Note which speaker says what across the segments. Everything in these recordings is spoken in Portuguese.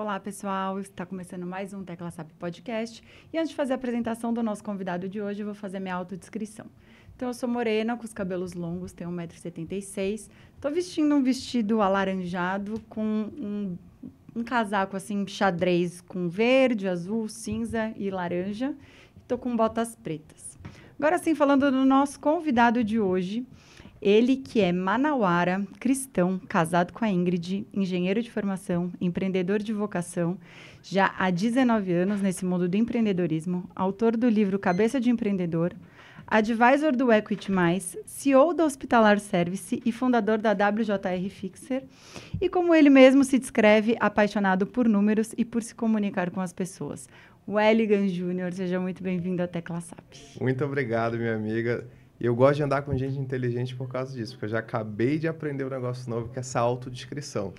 Speaker 1: Olá, pessoal. Está começando mais um Tecla SAP Podcast. E antes de fazer a apresentação do nosso convidado de hoje, eu vou fazer minha autodescrição. Então, eu sou morena, com os cabelos longos, tenho 1,76 m. Estou vestindo um vestido alaranjado com um casaco, assim, xadrez com verde, azul, cinza e laranja. Estou com botas pretas. Agora sim, falando do nosso convidado de hoje... Ele que é manauara, cristão, casado com a Ingrid, engenheiro de formação, empreendedor de vocação, já há 19 anos nesse mundo do empreendedorismo, autor do livro Cabeça de Empreendedor, advisor do Equity+, CEO da Hospitalar Service e fundador da WJR Fixer. E como ele mesmo se descreve, apaixonado por números e por se comunicar com as pessoas. Welligan Júnior, seja muito bem-vindo à Tecla SAP.
Speaker 2: Muito obrigado, minha amiga. E eu gosto de andar com gente inteligente por causa disso, porque eu já acabei de aprender um negócio novo, que é essa autodescrição.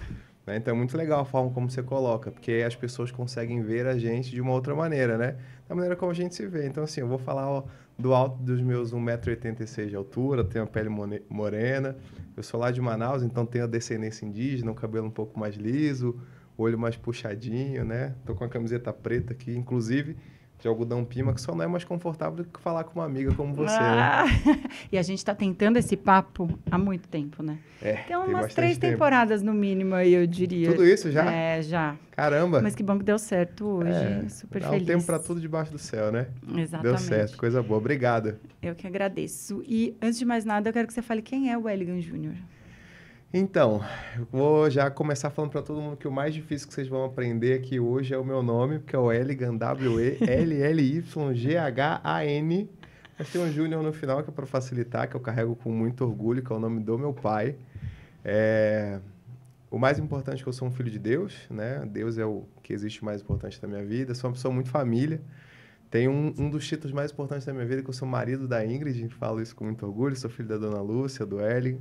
Speaker 2: Né? Então é muito legal a forma como você coloca, porque as pessoas conseguem ver a gente de uma outra maneira, né? Da maneira como a gente se vê. Então, assim, eu vou falar do alto dos meus 1,86 m de altura, tenho a pele morena, eu sou lá de Manaus, então tenho a descendência indígena, o cabelo um pouco mais liso, olho mais puxadinho, né? Tô com a camiseta preta aqui, inclusive... de algodão pima, que só não é mais confortável do que falar com uma amiga como você, né?
Speaker 1: E a gente está tentando esse papo há muito tempo, né? Tem umas 3 temporadas no mínimo aí, eu diria.
Speaker 2: Tudo isso já?
Speaker 1: É, já.
Speaker 2: Caramba!
Speaker 1: Mas que bom que deu certo hoje, super feliz.
Speaker 2: Dá um tempo para tudo debaixo do céu, né?
Speaker 1: Exatamente.
Speaker 2: Deu certo, coisa boa. Obrigado.
Speaker 1: Eu que agradeço. E, antes de mais nada, eu quero que você fale quem é o Welligan Júnior.
Speaker 2: Então, eu vou já começar falando para todo mundo que o mais difícil que vocês vão aprender aqui hoje é o meu nome, porque é o Welligan, W-E-L-L-Y-G-H-A-N. Mas tem um Júnior no final, que é para facilitar, que eu carrego com muito orgulho, que é o nome do meu pai. O mais importante é que eu sou um filho de Deus, né? Deus é o que existe mais importante da minha vida. Sou uma pessoa muito família. Tenho um dos títulos mais importantes da minha vida, que eu sou marido da Ingrid, falo isso com muito orgulho. Sou filho da dona Lúcia, do Welligan.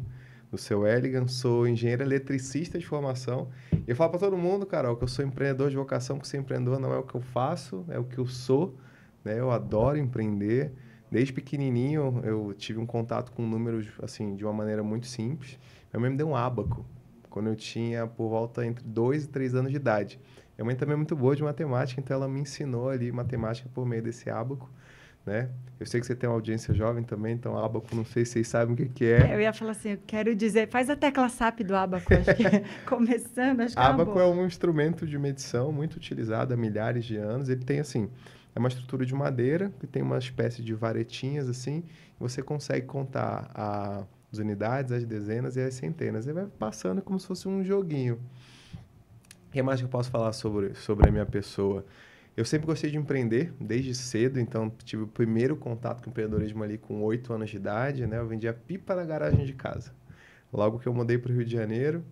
Speaker 2: Do seu Welligan, sou engenheiro eletricista de formação. E eu falo para todo mundo, Carol, que eu sou empreendedor de vocação, porque ser empreendedor não é o que eu faço, é o que eu sou. Né? Eu adoro empreender. Desde pequenininho eu tive um contato com números assim, de uma maneira muito simples. Minha mãe me deu um ábaco quando eu tinha por volta entre 2 e 3 anos de idade. Minha mãe também é muito boa de matemática, então ela me ensinou ali matemática por meio desse ábaco. Né? Eu sei que você tem uma audiência jovem também, então ábaco, não sei se vocês sabem o que é.
Speaker 1: Eu ia falar assim, eu quero dizer, faz a tecla SAP do ábaco, acho que começando, acho que
Speaker 2: ábaco é um instrumento de medição muito utilizado há milhares de anos. Ele tem assim, é uma estrutura de madeira que tem uma espécie de varetinhas assim, e você consegue contar as unidades, as dezenas e as centenas. Ele vai passando como se fosse um joguinho. O que mais que eu posso falar sobre a minha pessoa? Eu sempre gostei de empreender, desde cedo, então tive o primeiro contato com o empreendedorismo ali com 8 anos de idade, né? Eu vendia pipa na garagem de casa. Logo que eu mudei para o Rio de Janeiro,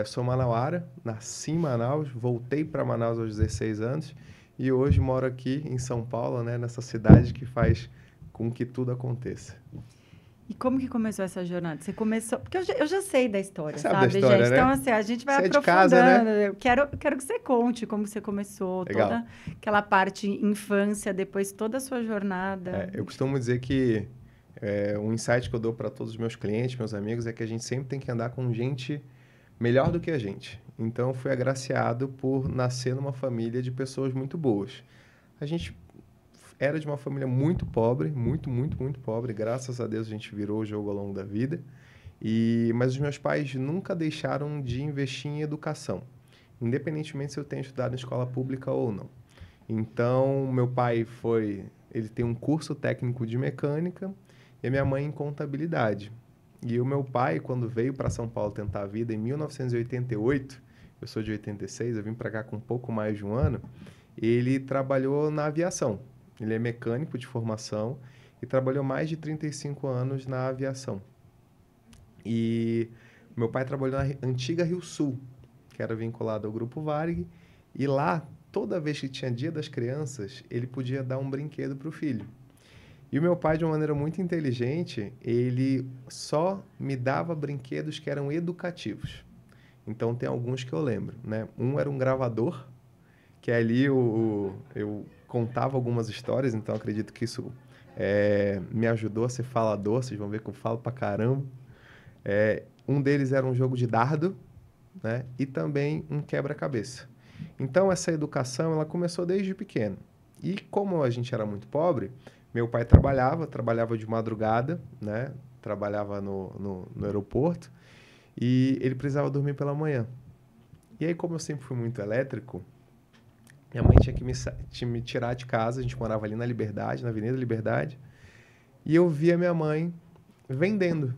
Speaker 2: sou manauara, nasci em Manaus, voltei para Manaus aos 16 anos e hoje moro aqui em São Paulo, né? Nessa cidade que faz com que tudo aconteça.
Speaker 1: E como que começou essa jornada? Você começou... Porque eu já sei da história,
Speaker 2: sabe?
Speaker 1: Da história,
Speaker 2: gente?
Speaker 1: Né? Então, assim, a gente vai aprofundando. De casa, né? Eu quero que você conte como você começou,
Speaker 2: Legal.
Speaker 1: Toda aquela parte infância, depois toda a sua jornada.
Speaker 2: Eu costumo dizer que um insight que eu dou para todos os meus clientes, meus amigos, é que a gente sempre tem que andar com gente melhor do que a gente. Então, eu fui agraciado por nascer numa família de pessoas muito boas. A gente... era de uma família muito pobre, muito pobre. Graças a Deus a gente virou o jogo ao longo da vida. Mas os meus pais nunca deixaram de investir em educação, independentemente se eu tenho estudado em escola pública ou não. Então, meu pai ele tem um curso técnico de mecânica e a minha mãe em contabilidade. E o meu pai, quando veio para São Paulo tentar a vida em 1988, eu sou de 86, eu vim para cá com um pouco mais de um ano, ele trabalhou na aviação. Ele é mecânico de formação e trabalhou mais de 35 anos na aviação. E meu pai trabalhou na antiga Rio Sul, que era vinculado ao Grupo Varig. E lá, toda vez que tinha Dia das Crianças, ele podia dar um brinquedo para o filho. E o meu pai, de uma maneira muito inteligente, ele só me dava brinquedos que eram educativos. Então, tem alguns que eu lembro, né? Um era um gravador, que ali eu contava algumas histórias, então acredito que isso me ajudou a ser falador. Vocês vão ver que eu falo pra caramba. Um deles era um jogo de dardo, né? E também um quebra-cabeça. Então, essa educação, ela começou desde pequeno. E como a gente era muito pobre, meu pai trabalhava de madrugada, né? Trabalhava no aeroporto e ele precisava dormir pela manhã. E aí, como eu sempre fui muito elétrico, minha mãe tinha que me tirar de casa. A gente morava ali na Liberdade, na Avenida Liberdade. E eu via minha mãe vendendo.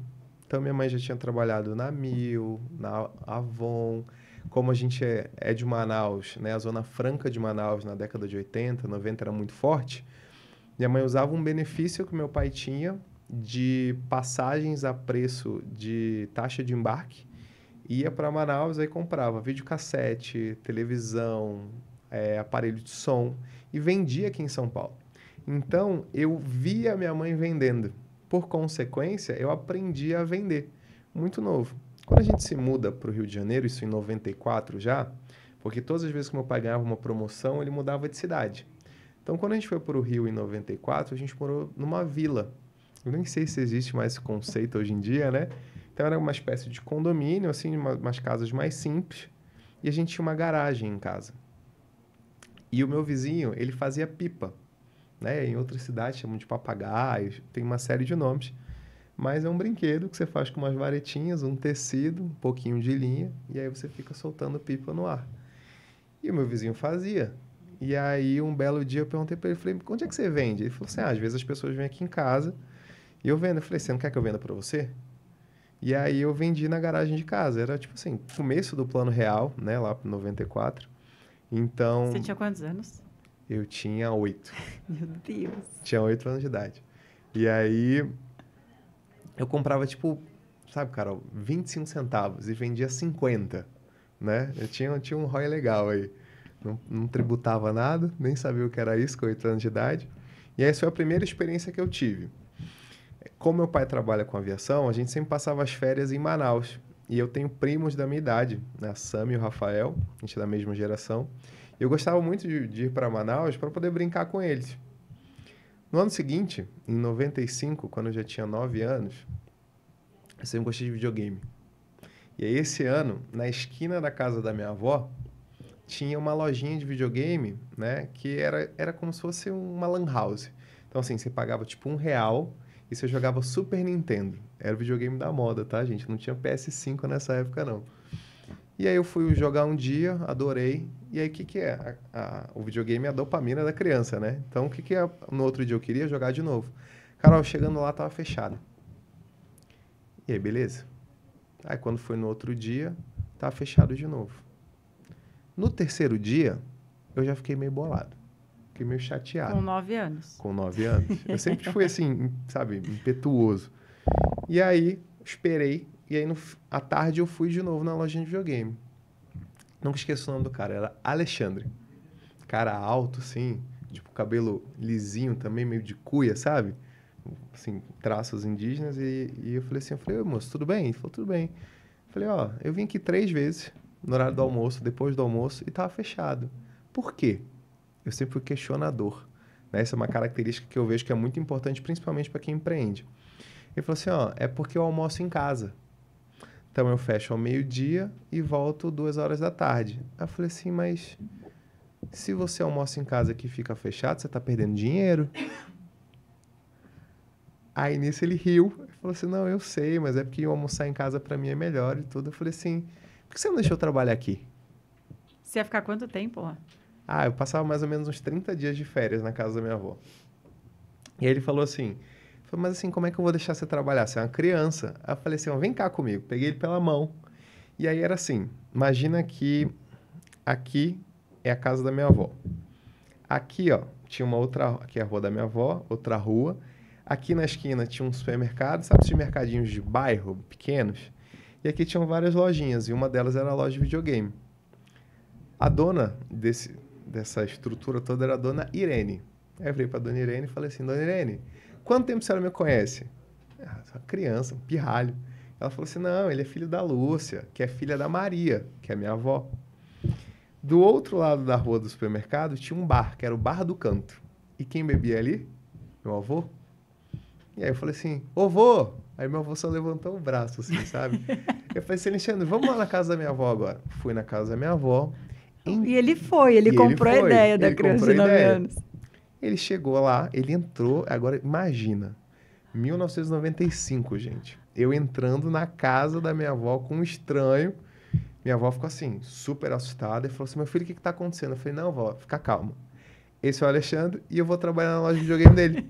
Speaker 2: Então, minha mãe já tinha trabalhado na Mil, na Avon. Como a gente é de Manaus, né? A Zona Franca de Manaus, na década de 80, 90, era muito forte. Minha mãe usava um benefício que meu pai tinha de passagens a preço de taxa de embarque. Ia para Manaus, aí comprava videocassete, televisão, aparelho de som e vendia aqui em São Paulo. Então, eu via minha mãe vendendo. Por consequência, eu aprendi a vender. Muito novo. Quando a gente se muda para o Rio de Janeiro, isso em 94 já, porque todas as vezes que meu pai ganhava uma promoção, ele mudava de cidade. Então, quando a gente foi para o Rio em 94, a gente morou numa vila. Eu nem sei se existe mais esse conceito hoje em dia, né? Então, era uma espécie de condomínio, assim, umas casas mais simples. E a gente tinha uma garagem em casa. E o meu vizinho, ele fazia pipa, né? Em outras cidades chamam de papagaios, tem uma série de nomes. Mas é um brinquedo que você faz com umas varetinhas, um tecido, um pouquinho de linha, e aí você fica soltando pipa no ar. E o meu vizinho fazia. E aí, um belo dia, eu perguntei para ele, falei, onde é que você vende? Ele falou assim, às vezes as pessoas vêm aqui em casa e eu vendo. Eu falei, você não quer que eu venda para você? E aí, eu vendi na garagem de casa. Era, tipo assim, começo do Plano Real, né, lá para 94. Então...
Speaker 1: Você tinha quantos anos?
Speaker 2: Eu tinha 8.
Speaker 1: Meu Deus.
Speaker 2: Tinha 8 anos de idade. E aí, eu comprava, tipo, sabe, Carol, 25 centavos e vendia 50, né? Eu tinha um ROI legal aí. Não tributava nada, nem sabia o que era isso com 8 anos de idade. E essa foi a primeira experiência que eu tive. Como meu pai trabalha com aviação, a gente sempre passava as férias em Manaus. E eu tenho primos da minha idade, né? A Sam e o Rafael, a gente é da mesma geração. E eu gostava muito de ir para Manaus para poder brincar com eles. No ano seguinte, em 95, quando eu já tinha 9 anos, eu sempre gostei de videogame. E aí, esse ano, na esquina da casa da minha avó, tinha uma lojinha de videogame, né? Que era como se fosse uma lan house. Então, assim, você pagava tipo R$1 e você jogava Super Nintendo. Era o videogame da moda, tá, gente? Não tinha PS5 nessa época, não. E aí eu fui jogar um dia, adorei. E aí, o que é? O videogame é a dopamina da criança, né? Então, o que é? No outro dia eu queria jogar de novo. Carol, chegando lá, tava fechado. E aí, beleza? Aí, quando foi no outro dia, tava fechado de novo. No terceiro dia, eu já fiquei meio bolado. Fiquei meio chateado.
Speaker 1: Com 9 anos.
Speaker 2: Com 9 anos. Eu sempre fui assim, sabe, impetuoso. E aí, esperei. E aí, à tarde, eu fui de novo na lojinha de videogame. Nunca esqueço o nome do cara. Era Alexandre. Cara alto, assim. Tipo, cabelo lisinho também, meio de cuia, sabe? Assim, traços indígenas. E eu falei assim, ô moço, tudo bem? Ele falou, tudo bem. Eu falei, ó, eu vim aqui 3 vezes no horário do almoço, depois do almoço, e tava fechado. Por quê? Eu sempre fui questionador. Né? Essa é uma característica que eu vejo que é muito importante, principalmente para quem empreende. Ele falou assim, ó, é porque eu almoço em casa. Então, eu fecho ao meio-dia e volto 2 horas da tarde. Aí eu falei assim, mas se você almoça em casa que fica fechado, você está perdendo dinheiro. Aí, nisso, ele riu. Ele falou assim, não, eu sei, mas é porque almoçar em casa para mim é melhor e tudo. Eu falei assim, por que você não deixou eu trabalhar aqui?
Speaker 1: Você ia ficar quanto tempo lá?
Speaker 2: Ah, eu passava mais ou menos uns 30 dias de férias na casa da minha avó. E aí ele falou assim, mas assim, como é que eu vou deixar você trabalhar? Você é uma criança. Aí eu falei assim, ó, vem cá comigo. Peguei ele pela mão. E aí era assim, imagina que aqui é a casa da minha avó. Aqui, ó, tinha uma outra, aqui é a rua da minha avó, outra rua. Aqui na esquina tinha um supermercado, sabe esses mercadinhos de bairro, pequenos? E aqui tinham várias lojinhas, e uma delas era a loja de videogame. A dona dessa estrutura toda era a dona Irene. Aí eu virei pra dona Irene e falei assim, dona Irene, quanto tempo a senhora me conhece? Ah, uma criança, um pirralho. Ela falou assim, não, ele é filho da Lúcia, que é filha da Maria, que é minha avó. Do outro lado da rua do supermercado tinha um bar, que era o Bar do Canto. E quem bebia ali? Meu avô. E aí eu falei assim, ô vô! Aí meu avô só levantou o braço, assim, sabe? Eu falei assim, Alexandre, vamos lá na casa da minha avó agora. Fui na casa da minha avó,
Speaker 1: E ele comprou a ideia da criança de 9 anos.
Speaker 2: Ele chegou lá, ele entrou, agora imagina, 1995, gente. Eu entrando na casa da minha avó com um estranho. Minha avó ficou assim, super assustada, e falou assim, meu filho, o que está acontecendo? Eu falei, não, vó, fica calma. Esse é o Alexandre e eu vou trabalhar na loja de videogame dele.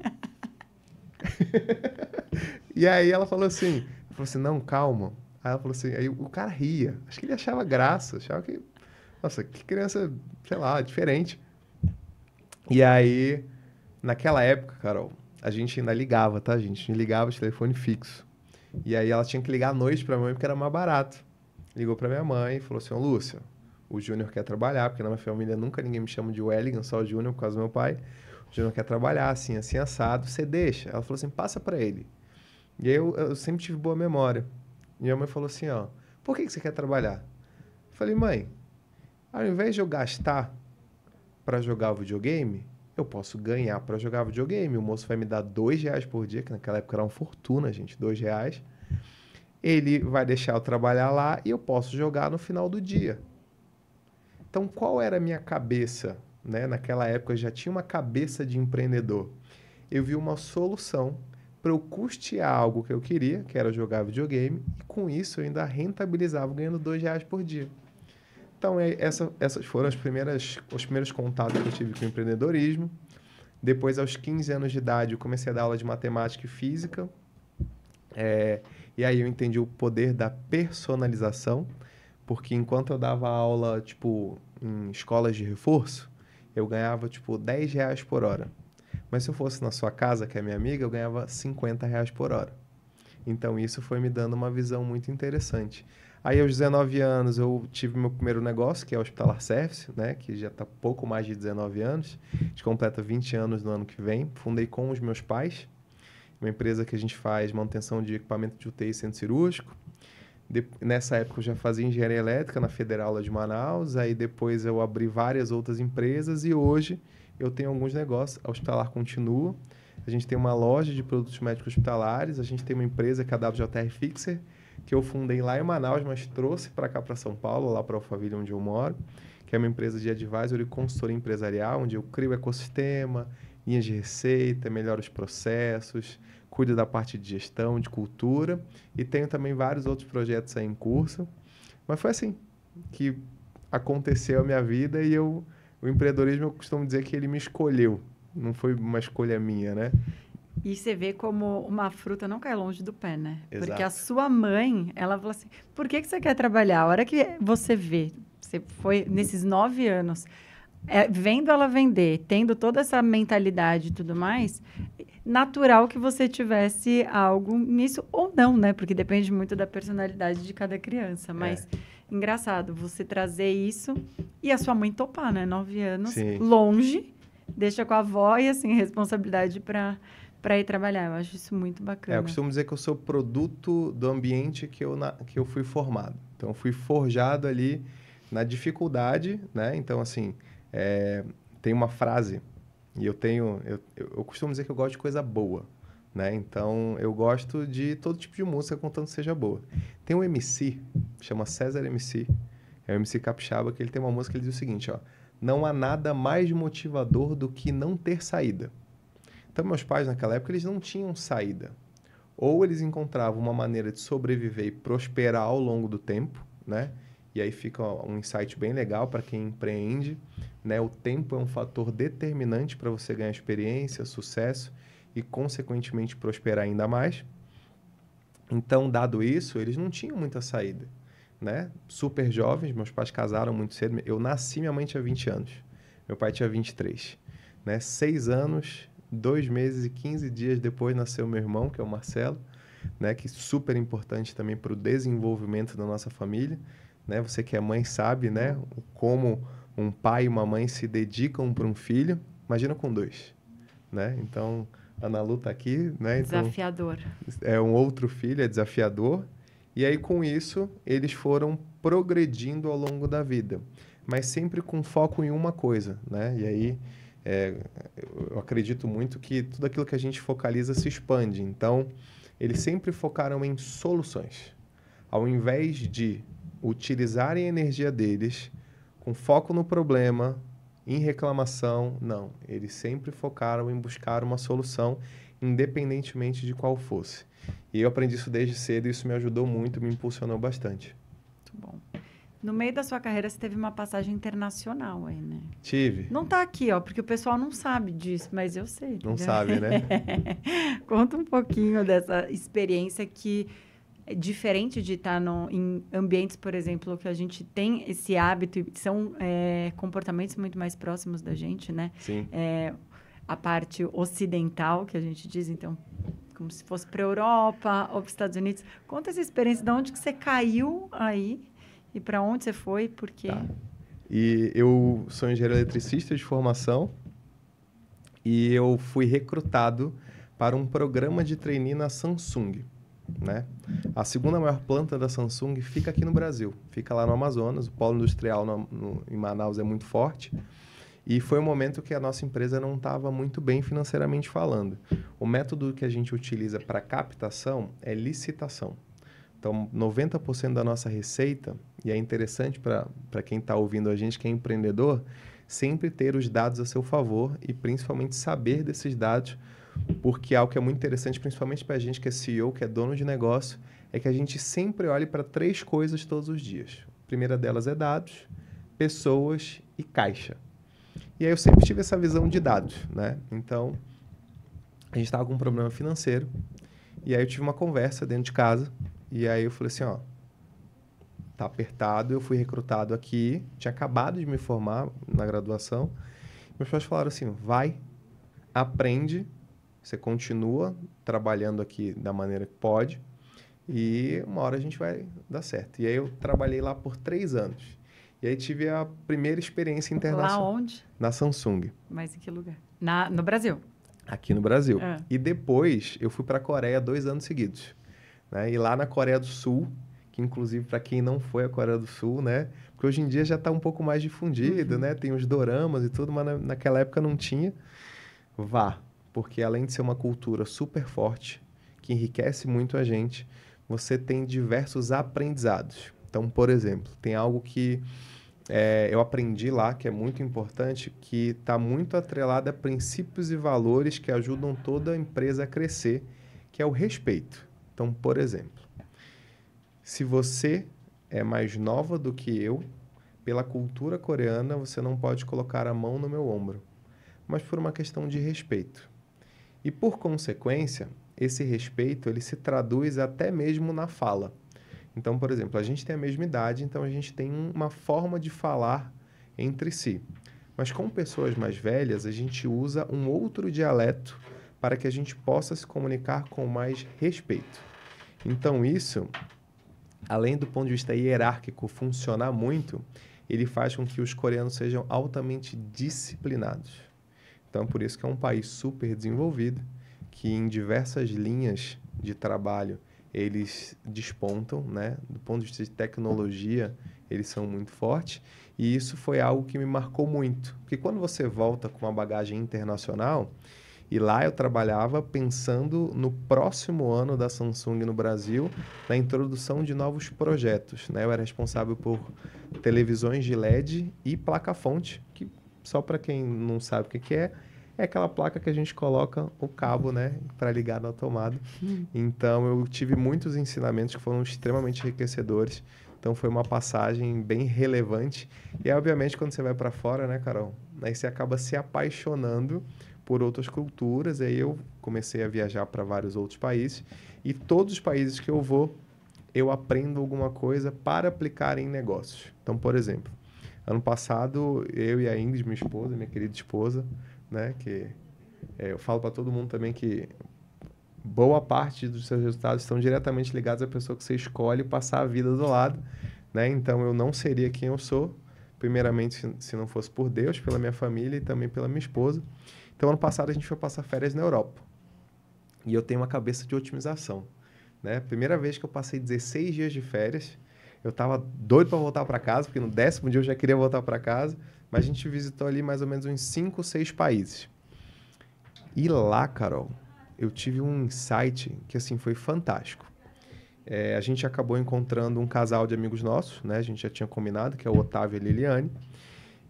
Speaker 2: E aí ela falou assim, não, calma. Aí ela falou assim, aí o cara ria. Acho que ele achava graça, achava que, nossa, que criança, sei lá, diferente. E aí, naquela época, Carol, a gente ainda ligava, tá, gente? A gente ligava de telefone fixo. E aí ela tinha que ligar à noite pra minha mãe porque era mais barato. Ligou pra minha mãe e falou assim, ô Lúcia, o Júnior quer trabalhar, porque na minha família nunca ninguém me chama de Wellington, só o Júnior por causa do meu pai. O Júnior quer trabalhar, assim, assim, assado, você deixa? Ela falou assim, passa pra ele. E aí eu sempre tive boa memória. E minha mãe falou assim, ó, por que você quer trabalhar? Eu falei, mãe, ao invés de eu gastar para jogar o videogame, eu posso ganhar para jogar videogame. O moço vai me dar R$2 por dia, que naquela época era uma fortuna, gente, R$2. Ele vai deixar eu trabalhar lá e eu posso jogar no final do dia. Então, qual era a minha cabeça? Né? Naquela época, eu já tinha uma cabeça de empreendedor. Eu vi uma solução para eu custear algo que eu queria, que era jogar videogame, e com isso eu ainda rentabilizava ganhando R$2 por dia. Então, essas foram os primeiros contatos que eu tive com o empreendedorismo. Depois, aos 15 anos de idade, eu comecei a dar aula de matemática e física. E aí eu entendi o poder da personalização, porque enquanto eu dava aula, tipo, em escolas de reforço, eu ganhava, tipo, R$10 por hora. Mas se eu fosse na sua casa, que é minha amiga, eu ganhava R$50 por hora. Então, isso foi me dando uma visão muito interessante. Aí, aos 19 anos, eu tive meu primeiro negócio, que é o Hospitalar Service, né? Que já está pouco mais de 19 anos. A gente completa 20 anos no ano que vem. Fundei com os meus pais. Uma empresa que a gente faz manutenção de equipamento de UTI e centro cirúrgico. Nessa época, eu já fazia engenharia elétrica na Federal de Manaus. Aí, depois, eu abri várias outras empresas. E hoje, eu tenho alguns negócios. A Hospitalar continua. A gente tem uma loja de produtos médicos hospitalares. A gente tem uma empresa que é a WJR Fixer, que eu fundei lá em Manaus, mas trouxe para cá, para São Paulo, lá para Alphaville, onde eu moro, que é uma empresa de advisory e consultoria empresarial, onde eu crio o ecossistema, linhas de receita, melhoro os processos, cuido da parte de gestão, de cultura, e tenho também vários outros projetos aí em curso. Mas foi assim que aconteceu a minha vida e o empreendedorismo, eu costumo dizer que ele me escolheu, não foi uma escolha minha, né?
Speaker 1: E você vê como uma fruta não cai longe do pé, né?
Speaker 2: Exato.
Speaker 1: Porque a sua mãe, ela falou assim, por que você quer trabalhar? A hora que você vê, você foi nesses 9 anos, vendo ela vender, tendo toda essa mentalidade e tudo mais, natural que você tivesse algo nisso ou não, né? Porque depende muito da personalidade de cada criança. Mas, engraçado, você trazer isso e a sua mãe topar, né? 9 anos,
Speaker 2: Sim.
Speaker 1: Longe, deixa com a avó e, assim, responsabilidade para ir trabalhar. Eu acho isso muito bacana.
Speaker 2: Eu costumo dizer que eu sou produto do ambiente que eu fui formado. Então, eu fui forjado ali na dificuldade, né? Então, assim, tem uma frase, e eu costumo dizer que eu gosto de coisa boa, né? Então, eu gosto de todo tipo de música, contanto que seja boa. Tem um MC, chama César MC, é o MC Capixaba, que ele tem uma música que ele diz o seguinte, ó, não há nada mais motivador do que não ter saída. Então, meus pais, naquela época, eles não tinham saída. Ou eles encontravam uma maneira de sobreviver e prosperar ao longo do tempo, né? E aí fica um insight bem legal para quem empreende, né? O tempo é um fator determinante para você ganhar experiência, sucesso e, consequentemente, prosperar ainda mais. Então, dado isso, eles não tinham muita saída, né? Super jovens, meus pais casaram muito cedo. Eu nasci, minha mãe tinha 20 anos. Meu pai tinha 23. Né? 6 anos... 2 meses e 15 dias depois nasceu meu irmão, que é o Marcelo, né? Que é super importante também para o desenvolvimento da nossa família. Né? Você que é mãe sabe, né? Como um pai e uma mãe se dedicam para um filho. Imagina com 2. Né? Então, a Ana Lu está aqui. Né? Então,
Speaker 1: desafiador.
Speaker 2: É um outro filho, é desafiador. E aí, com isso, eles foram progredindo ao longo da vida. Mas sempre com foco em uma coisa. Né? E aí... eu acredito muito que tudo aquilo que a gente focaliza se expande. Então, eles sempre focaram em soluções. Ao invés de utilizarem a energia deles com foco no problema, em reclamação, não. Eles sempre focaram em buscar uma solução, independentemente de qual fosse. E eu aprendi isso desde cedo e isso me ajudou muito, me impulsionou bastante.
Speaker 1: Muito bom. No meio da sua carreira, você teve uma passagem internacional aí, né?
Speaker 2: Tive.
Speaker 1: Não tá aqui, ó, porque o pessoal não sabe disso, mas eu sei.
Speaker 2: Não sabe, né?
Speaker 1: Conta um pouquinho dessa experiência que é diferente de estar em ambientes, por exemplo, que a gente tem esse hábito e são comportamentos muito mais próximos da gente, né?
Speaker 2: Sim.
Speaker 1: A parte ocidental, que a gente diz, então, como se fosse para a Europa ou para os Estados Unidos. Conta essa experiência, de onde que você caiu aí e para onde você foi, por quê?
Speaker 2: Tá. E eu sou engenheiro eletricista de formação e eu fui recrutado para um programa de trainee na Samsung, né? A segunda maior planta da Samsung fica aqui no Brasil, fica lá no Amazonas, o polo industrial em Manaus é muito forte. E foi um momento que a nossa empresa não estava muito bem financeiramente falando. O método que a gente utiliza para captação é licitação. Então, 90% da nossa receita, e é interessante para quem está ouvindo a gente que é empreendedor, sempre ter os dados a seu favor e principalmente saber desses dados, porque algo que é muito interessante, principalmente para a gente que é CEO, que é dono de negócio, é que a gente sempre olhe para 3 coisas todos os dias. A primeira delas é dados, pessoas e caixa. E aí eu sempre tive essa visão de dados, né? Então, a gente estava com um problema financeiro, e aí eu tive uma conversa dentro de casa, e aí eu falei assim, ó, tá apertado, eu fui recrutado aqui, tinha acabado de me formar na graduação, meus pais falaram assim, vai, aprende, você continua trabalhando aqui da maneira que pode, e uma hora a gente vai dar certo. E aí eu trabalhei lá por 3 anos. E aí tive a primeira experiência internacional.
Speaker 1: Lá onde?
Speaker 2: Na Samsung.
Speaker 1: Mas em que lugar? No Brasil.
Speaker 2: Aqui no Brasil.
Speaker 1: É.
Speaker 2: E depois eu fui para a Coreia 2 anos seguidos. Né? E lá na Coreia do Sul, que inclusive para quem não foi à Coreia do Sul, né? Porque hoje em dia já está um pouco mais difundido, né? Tem os doramas e tudo, mas naquela época não tinha. Vá, porque além de ser uma cultura super forte, que enriquece muito a gente, você tem diversos aprendizados. Então, por exemplo, tem algo que eu aprendi lá, que é muito importante, que está muito atrelado a princípios e valores que ajudam toda a empresa a crescer, que é o respeito. Então, por exemplo, se você é mais nova do que eu, pela cultura coreana, você não pode colocar a mão no meu ombro, mas por uma questão de respeito. E, por consequência, esse respeito ele se traduz até mesmo na fala. Então, por exemplo, a gente tem a mesma idade, então a gente tem uma forma de falar entre si. Mas com pessoas mais velhas, a gente usa um outro dialeto para que a gente possa se comunicar com mais respeito. Então, isso, além do ponto de vista hierárquico funcionar muito, ele faz com que os coreanos sejam altamente disciplinados. Então, por isso que é um país super desenvolvido, que em diversas linhas de trabalho eles despontam, né? Do ponto de vista de tecnologia, eles são muito fortes. E isso foi algo que me marcou muito. Porque quando você volta com uma bagagem internacional, e lá eu trabalhava pensando no próximo ano da Samsung no Brasil, na introdução de novos projetos, né? Eu era responsável por televisões de LED e placa-fonte, que só para quem não sabe o que é aquela placa que a gente coloca o cabo, né, para ligar na tomada. Então, eu tive muitos ensinamentos que foram extremamente enriquecedores. Então, foi uma passagem bem relevante. E, obviamente, quando você vai para fora, né, Carol? Aí você acaba se apaixonando por outras culturas. E aí eu comecei a viajar para vários outros países. E todos os países que eu vou, eu aprendo alguma coisa para aplicar em negócios. Então, por exemplo, ano passado, eu e a Ingrid, minha esposa, minha querida esposa, né, que eu falo para todo mundo também que boa parte dos seus resultados estão diretamente ligados à pessoa que você escolhe passar a vida do lado, né? Então, eu não seria quem eu sou, primeiramente, se não fosse por Deus, pela minha família e também pela minha esposa. Então, ano passado, a gente foi passar férias na Europa. E eu tenho uma cabeça de otimização, né? Primeira vez que eu passei 16 dias de férias, eu estava doido para voltar para casa, porque no 10º dia eu já queria voltar para casa, mas a gente visitou ali mais ou menos uns 5, 6 países. E lá, Carol, eu tive um insight que, assim, foi fantástico. A gente acabou encontrando um casal de amigos nossos, né? A gente já tinha combinado, que é o Otávio e a Liliane.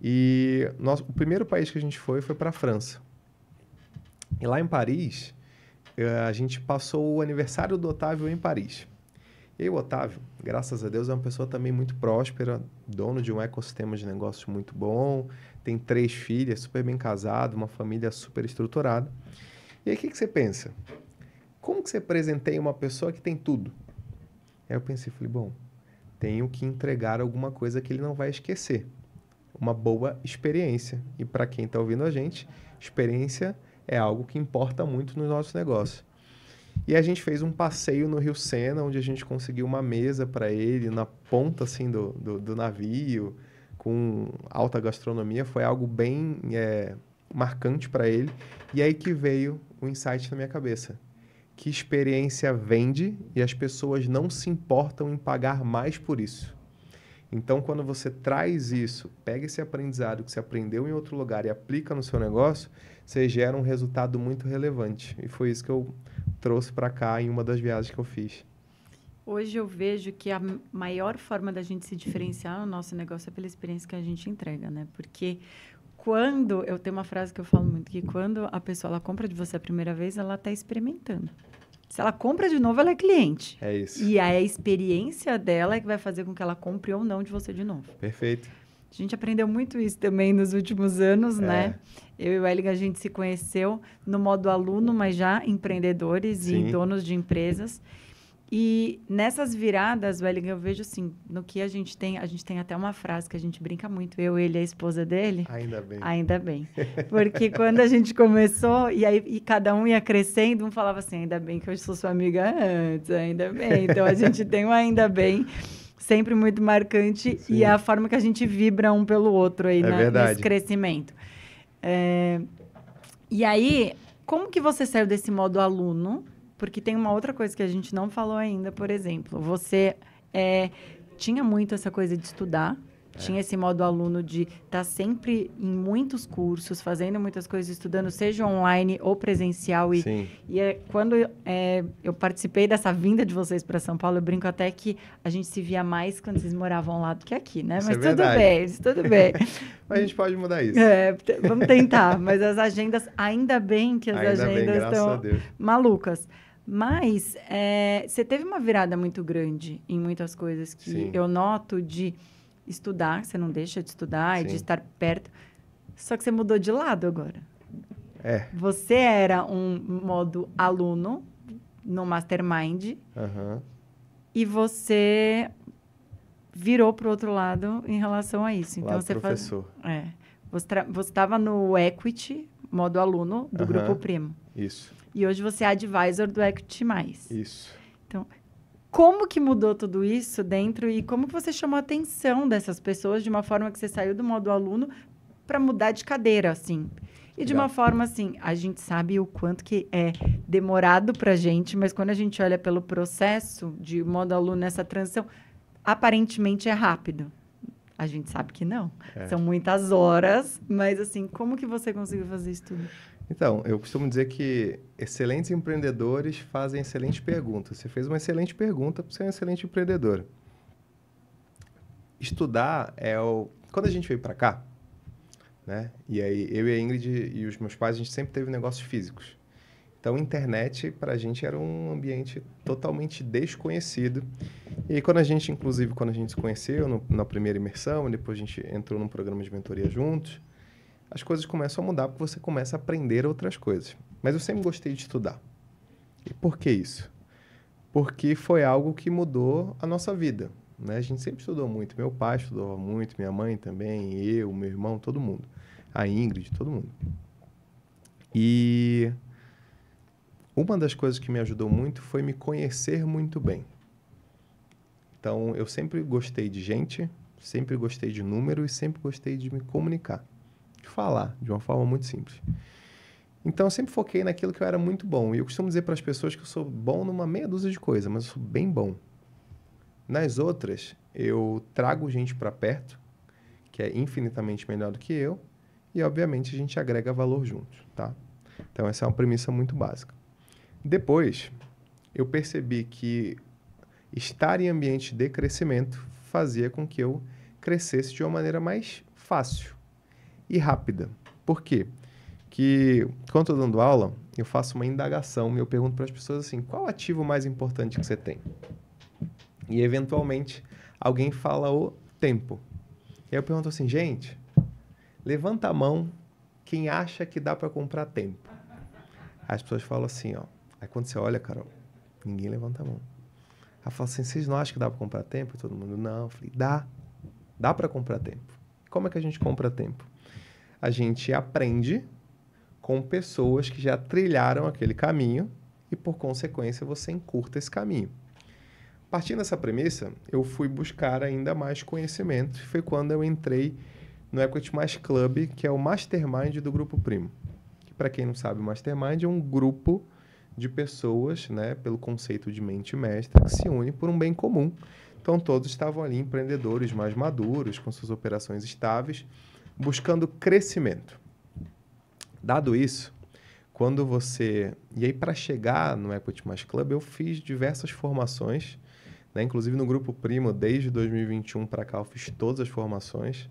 Speaker 2: E o primeiro país que a gente foi para a França. E lá em Paris, a gente passou o aniversário do Otávio em Paris. E aí o Otávio, graças a Deus, é uma pessoa também muito próspera, dono de um ecossistema de negócios muito bom, tem 3 filhas, super bem casado, uma família super estruturada. E aí o que você pensa? Como que você presenteia uma pessoa que tem tudo? Aí eu pensei, falei, bom, tenho que entregar alguma coisa que ele não vai esquecer. Uma boa experiência. E para quem está ouvindo a gente, experiência é algo que importa muito nos nossos negócios. E a gente fez um passeio no Rio Sena, onde a gente conseguiu uma mesa para ele, na ponta assim, do navio, com alta gastronomia. Foi algo bem marcante para ele. E aí que veio o insight na minha cabeça. Que experiência vende e as pessoas não se importam em pagar mais por isso. Então, quando você traz isso, pega esse aprendizado que você aprendeu em outro lugar e aplica no seu negócio, você gera um resultado muito relevante. E foi isso que eu trouxe para cá em uma das viagens que eu fiz.
Speaker 1: Hoje eu vejo que a maior forma da gente se diferenciar no nosso negócio é pela experiência que a gente entrega, né? Porque eu tenho uma frase que eu falo muito, que quando a pessoa ela compra de você a primeira vez, ela está experimentando. Se ela compra de novo, ela é cliente.
Speaker 2: É isso.
Speaker 1: E a experiência dela é que vai fazer com que ela compre ou não de você de novo.
Speaker 2: Perfeito.
Speaker 1: A gente aprendeu muito isso também nos últimos anos, né? Eu e o Welligan, a gente se conheceu no modo aluno, mas já empreendedores
Speaker 2: Sim.
Speaker 1: e donos de empresas. E nessas viradas, Welligan, eu vejo assim, no que a gente tem até uma frase que a gente brinca muito, eu, ele e a esposa dele.
Speaker 2: Ainda bem.
Speaker 1: Ainda bem. Porque quando a gente começou, e cada um ia crescendo, um falava assim, ainda bem que eu sou sua amiga antes, ainda bem. Então, a gente tem um ainda bem sempre muito marcante. Sim. E é a forma que a gente vibra um pelo outro aí nesse crescimento. E aí, como que você saiu desse modo aluno? Porque tem uma outra coisa que a gente não falou ainda, por exemplo. Você tinha muito essa coisa de estudar, tinha esse modo aluno de estar sempre em muitos cursos, fazendo muitas coisas, estudando, seja online ou presencial.
Speaker 2: Sim.
Speaker 1: Quando eu participei dessa vinda de vocês para São Paulo, eu brinco até que a gente se via mais quando vocês moravam lá do que aqui, né?
Speaker 2: Isso
Speaker 1: mas
Speaker 2: tudo
Speaker 1: bem.
Speaker 2: Mas a gente pode mudar isso.
Speaker 1: Vamos tentar. Mas as agendas, ainda bem que as agendas estão malucas. Mas você teve uma virada muito grande em muitas coisas que
Speaker 2: Sim.
Speaker 1: eu noto de estudar, você não deixa de estudar
Speaker 2: Sim.
Speaker 1: e de estar perto. Só que você mudou de lado agora. Você era um modo aluno no Mastermind e você virou para o outro lado em relação a isso. Então, você
Speaker 2: professor.
Speaker 1: Você estava no Equity, modo aluno, do Grupo Primo.
Speaker 2: Isso.
Speaker 1: E hoje você é advisor do Equity+.
Speaker 2: Isso.
Speaker 1: Então, como que mudou tudo isso dentro e como que você chamou a atenção dessas pessoas de uma forma que você saiu do modo aluno para mudar de cadeira, assim? E de uma forma, assim, a gente sabe o quanto que é demorado para a gente, mas quando a gente olha pelo processo de modo aluno nessa transição, aparentemente é rápido. A gente sabe que não. São muitas horas, mas, assim, como que você conseguiu fazer isso tudo?
Speaker 2: Então, eu costumo dizer que excelentes empreendedores fazem excelentes perguntas. Você fez uma excelente pergunta para ser um excelente empreendedor. Estudar Quando a gente veio para cá, né? E aí, eu e a Ingrid e os meus pais, a gente sempre teve negócios físicos. Então, a internet, para a gente, era um ambiente totalmente desconhecido. E aí, quando a gente se conheceu na primeira imersão, depois a gente entrou num programa de mentoria juntos, as coisas começam a mudar porque você começa a aprender outras coisas. Mas eu sempre gostei de estudar. E por que isso? Porque foi algo que mudou a nossa vida, né? A gente sempre estudou muito. Meu pai estudou muito, minha mãe também, eu, meu irmão, todo mundo. A Ingrid, todo mundo. E uma das coisas que me ajudou muito foi me conhecer muito bem. Então, eu sempre gostei de gente, sempre gostei de número e sempre gostei de me comunicar. De falar, de uma forma muito simples. Então, eu sempre foquei naquilo que eu era muito bom. E eu costumo dizer para as pessoas que eu sou bom numa meia dúzia de coisas, mas eu sou bem bom. Nas outras, eu trago gente para perto, que é infinitamente melhor do que eu, e, obviamente, a gente agrega valor juntos, tá? Então, essa é uma premissa muito básica. Depois, eu percebi que estar em ambiente de crescimento fazia com que eu crescesse de uma maneira mais fácil e rápida. Por quê? Que, quando eu estou dando aula, eu faço uma indagação e eu pergunto para as pessoas assim, qual ativo mais importante que você tem? E, eventualmente, alguém fala o tempo. E aí eu pergunto assim, gente, levanta a mão quem acha que dá para comprar tempo. As pessoas falam assim, ó. Aí quando você olha, Carol, ninguém levanta a mão. Ela fala assim, vocês não acham que dá para comprar tempo? E todo mundo, não. Eu falei, dá para comprar tempo. Como é que a gente compra tempo? A gente aprende com pessoas que já trilharam aquele caminho e, por consequência, você encurta esse caminho. Partindo dessa premissa, eu fui buscar ainda mais conhecimento e foi quando eu entrei no Equity Mais Club, que é o mastermind do Grupo Primo. Que, para quem não sabe, o mastermind é um grupo de pessoas, né, pelo conceito de mente mestra, que se une por um bem comum. Então, todos estavam ali, empreendedores mais maduros, com suas operações estáveis, buscando crescimento. Dado isso, quando você... E aí, para chegar no Equity Mais Club, eu fiz diversas formações, né? Inclusive no Grupo Primo, desde 2021 para cá, eu fiz todas as formações.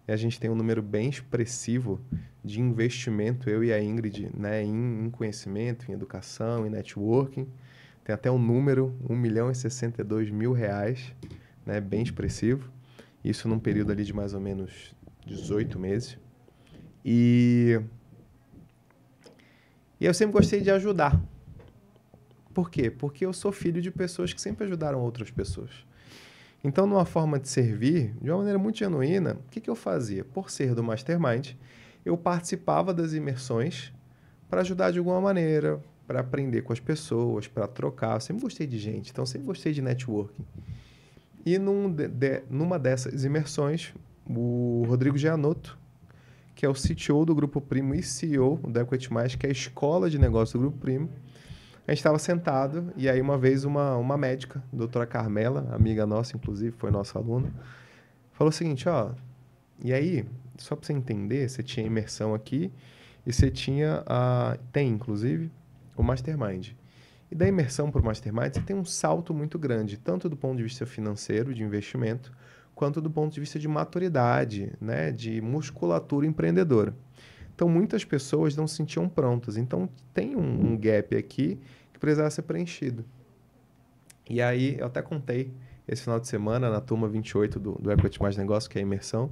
Speaker 2: E a gente tem um número bem expressivo de investimento, eu e a Ingrid, né? Em conhecimento, em educação, em networking. Tem até um número, R$1.062.000, né? Bem expressivo. Isso num período ali de mais ou menos 18 meses. E eu sempre gostei de ajudar. Por quê? Porque eu sou filho de pessoas que sempre ajudaram outras pessoas. Então, numa forma de servir, de uma maneira muito genuína, o que eu fazia? Por ser do Mastermind, eu participava das imersões para ajudar de alguma maneira, para aprender com as pessoas, para trocar. Eu sempre gostei de gente, então sempre gostei de networking. E numa dessas imersões, o Rodrigo Gianotto, que é o CTO do Grupo Primo e CEO da Equity Mais, que é a escola de negócio do Grupo Primo. A gente estava sentado e aí uma vez uma médica, a doutora Carmela, amiga nossa, inclusive, foi nossa aluna, falou o seguinte, ó, e aí, só para você entender, você tinha imersão aqui e você tinha, tem inclusive, o Mastermind. E da imersão para o Mastermind, você tem um salto muito grande, tanto do ponto de vista financeiro, de investimento, quanto do ponto de vista de maturidade, né, de musculatura empreendedora. Então, muitas pessoas não se sentiam prontas. Então, tem um gap aqui que precisava ser preenchido. E aí, eu até contei esse final de semana na turma 28 do Equity Mais Negócio, que é a imersão.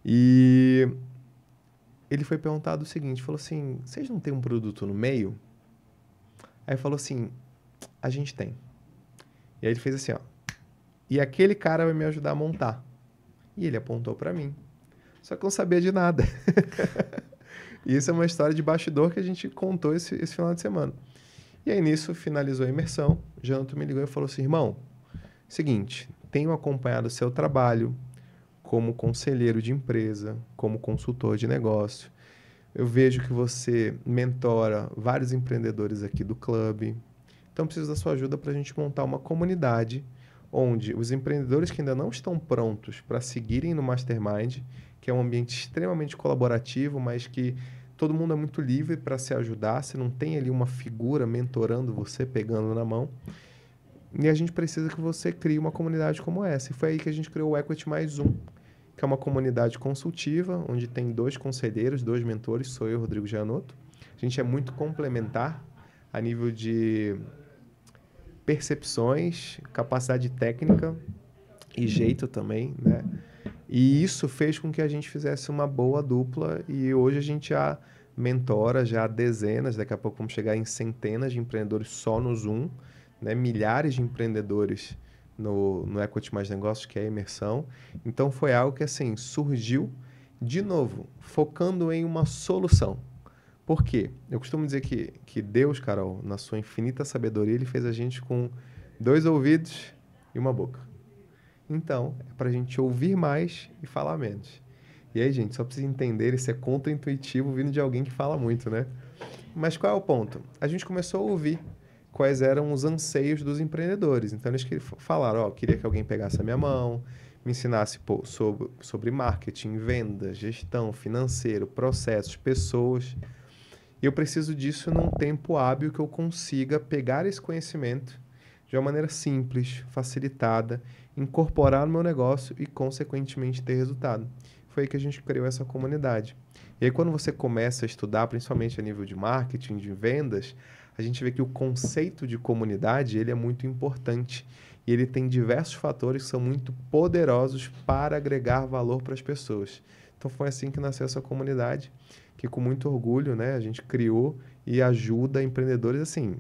Speaker 2: E ele foi perguntado o seguinte, falou assim, vocês não têm um produto no meio? Aí falou assim, a gente tem. E aí ele fez assim, ó. E aquele cara vai me ajudar a montar. E ele apontou para mim. Só que eu não sabia de nada. E isso é uma história de bastidor que a gente contou esse final de semana. E aí, nisso, finalizou a imersão. O Janto me ligou e falou assim, irmão, seguinte, tenho acompanhado o seu trabalho como conselheiro de empresa, como consultor de negócio. Eu vejo que você mentora vários empreendedores aqui do clube. Então, preciso da sua ajuda para a gente montar uma comunidade onde os empreendedores que ainda não estão prontos para seguirem no Mastermind, que é um ambiente extremamente colaborativo, mas que todo mundo é muito livre para se ajudar, você não tem ali uma figura mentorando você, pegando na mão. E a gente precisa que você crie uma comunidade como essa. E foi aí que a gente criou o Equity Mais Um, que é uma comunidade consultiva, onde tem 2 conselheiros, 2 mentores, sou eu e o Rodrigo Gianotto. A gente é muito complementar a nível de percepções, capacidade técnica e jeito também, né? E isso fez com que a gente fizesse uma boa dupla e hoje a gente já mentora já dezenas, daqui a pouco vamos chegar em centenas de empreendedores só no Zoom, né? Milhares de empreendedores no Equity Mais Negócios, que é a imersão. Então foi algo que assim surgiu de novo, focando em uma solução. Por quê? Eu costumo dizer que Deus, Carol, na sua infinita sabedoria, ele fez a gente com 2 ouvidos e uma boca. Então, é para a gente ouvir mais e falar menos. E aí, gente, só para vocês entenderem, isso é contra-intuitivo vindo de alguém que fala muito, né? Mas qual é o ponto? A gente começou a ouvir quais eram os anseios dos empreendedores. Então, eles falaram, ó, queria que alguém pegasse a minha mão, me ensinasse sobre marketing, vendas, gestão, financeiro, processos, pessoas. E eu preciso disso num tempo hábil que eu consiga pegar esse conhecimento de de uma maneira simples, facilitada, incorporar no meu negócio e, consequentemente, ter resultado. Foi aí que a gente criou essa comunidade. E aí, quando você começa a estudar, principalmente a nível de marketing, de vendas, a gente vê que o conceito de comunidade, ele é muito importante. E ele tem diversos fatores que são muito poderosos para agregar valor para as pessoas. Então, foi assim que nasceu essa comunidade, que com muito orgulho, né, a gente criou e ajuda empreendedores, assim,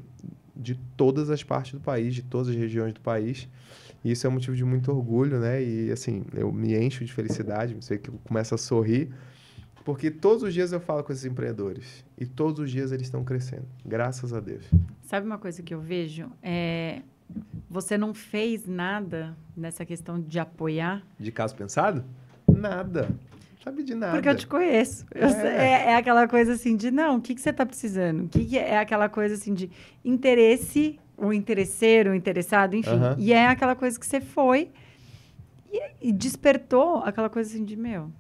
Speaker 2: de todas as partes do país, de todas as regiões do país. E isso é um motivo de muito orgulho, né? E, assim, eu me encho de felicidade, sei que eu começo a sorrir, porque todos os dias eu falo com esses empreendedores e todos os dias eles estão crescendo, graças a Deus.
Speaker 1: Sabe uma coisa que eu vejo? Você não fez nada nessa questão de apoiar?
Speaker 2: De caso pensado? Nada. Sabe de nada.
Speaker 1: Porque eu te conheço. É aquela coisa assim de, não, o que você está precisando? O que é aquela coisa assim de interesse, o interesseiro, o interessado, enfim.
Speaker 2: Aham.
Speaker 1: E é aquela coisa que você foi e despertou aquela coisa assim de, meu,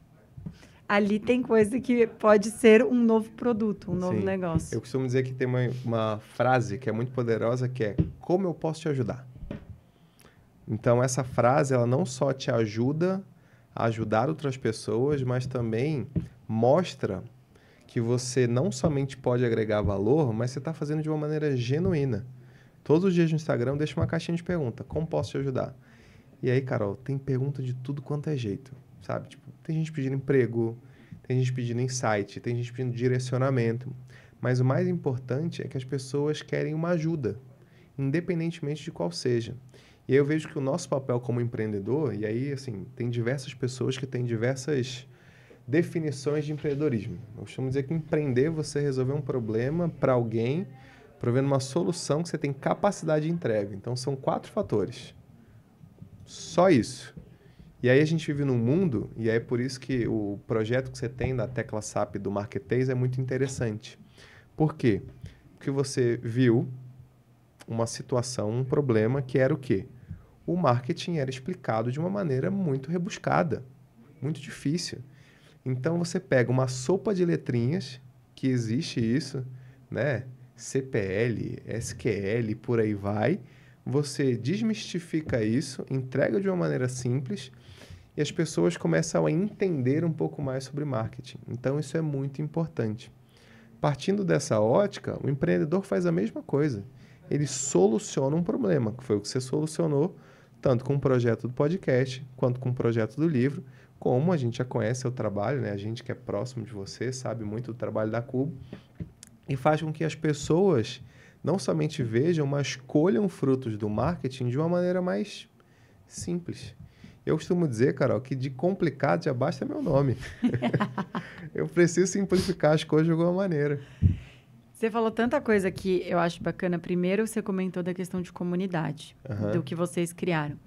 Speaker 1: ali tem coisa que pode ser um novo produto, um novo
Speaker 2: Sim.
Speaker 1: negócio.
Speaker 2: Eu costumo dizer que tem uma frase que é muito poderosa, que é: como eu posso te ajudar? Então, essa frase, ela não só te ajuda a ajudar outras pessoas, mas também mostra que você não somente pode agregar valor, mas você está fazendo de uma maneira genuína. Todos os dias no Instagram, deixa uma caixinha de pergunta: como posso te ajudar? E aí, Carol, tem pergunta de tudo quanto é jeito, sabe? Tipo, tem gente pedindo emprego, tem gente pedindo insight, tem gente pedindo direcionamento. Mas o mais importante é que as pessoas querem uma ajuda, independentemente de qual seja. E aí eu vejo que o nosso papel como empreendedor, e aí, assim, tem diversas pessoas que têm diversas definições de empreendedorismo. Eu costumo dizer que empreender é você resolver um problema para alguém, provendo uma solução que você tem capacidade de entrega. Então, são 4 fatores. Só isso. E aí a gente vive num mundo, e é por isso que o projeto que você tem da Tecla SAP do Marketplace é muito interessante. Por quê? Porque você viu uma situação, um problema que era o quê? O marketing era explicado de uma maneira muito rebuscada, muito difícil. Então você pega uma sopa de letrinhas, que existe isso, né? CPL, SQL, por aí vai. Você desmistifica isso, entrega de uma maneira simples e as pessoas começam a entender um pouco mais sobre marketing. Então isso é muito importante. Partindo dessa ótica, o empreendedor faz a mesma coisa. Ele soluciona um problema, que foi o que você solucionou, tanto com o projeto do podcast, quanto com o projeto do livro, como a gente já conhece seu trabalho, né? A gente que é próximo de você, sabe muito do trabalho da Cubo, e faz com que as pessoas não somente vejam, mas colham frutos do marketing de uma maneira mais simples. Eu costumo dizer, Carol, que de complicado já basta meu nome. Eu preciso simplificar as coisas de alguma maneira.
Speaker 1: Você falou tanta coisa que eu acho bacana. Primeiro, você comentou da questão de comunidade, do que vocês criaram.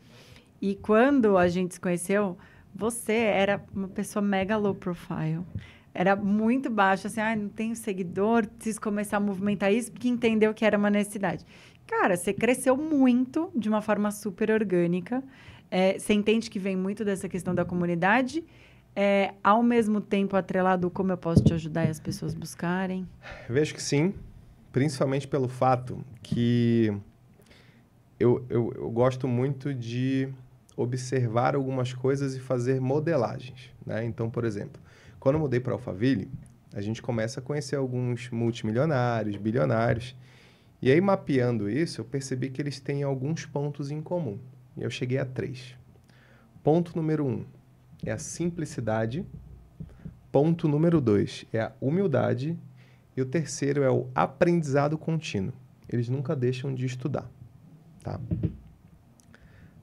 Speaker 1: E quando a gente se conheceu, você era uma pessoa mega low profile. Era muito baixo, assim, não tenho seguidor, preciso começar a movimentar isso, porque entendeu que era uma necessidade. Cara, você cresceu muito, de uma forma super orgânica. Você entende que vem muito dessa questão da comunidade, ao mesmo tempo atrelado como eu posso te ajudar e as pessoas buscarem?
Speaker 2: Vejo que sim, principalmente pelo fato que eu gosto muito de observar algumas coisas e fazer modelagens, né? Então, por exemplo, quando eu mudei para Alphaville, a gente começa a conhecer alguns multimilionários, bilionários, e aí mapeando isso, eu percebi que eles têm alguns pontos em comum. E eu cheguei a 3. Ponto número 1 é a simplicidade. Ponto número 2 é a humildade. E o terceiro é o aprendizado contínuo. Eles nunca deixam de estudar, tá?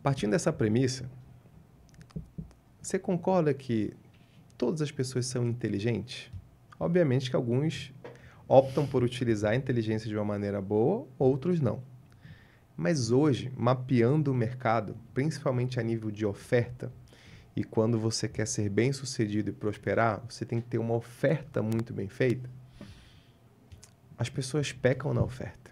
Speaker 2: Partindo dessa premissa, você concorda que todas as pessoas são inteligentes? Obviamente que alguns optam por utilizar a inteligência de uma maneira boa, outros não. Mas hoje, mapeando o mercado, principalmente a nível de oferta, e quando você quer ser bem-sucedido e prosperar, você tem que ter uma oferta muito bem feita. As pessoas pecam na oferta,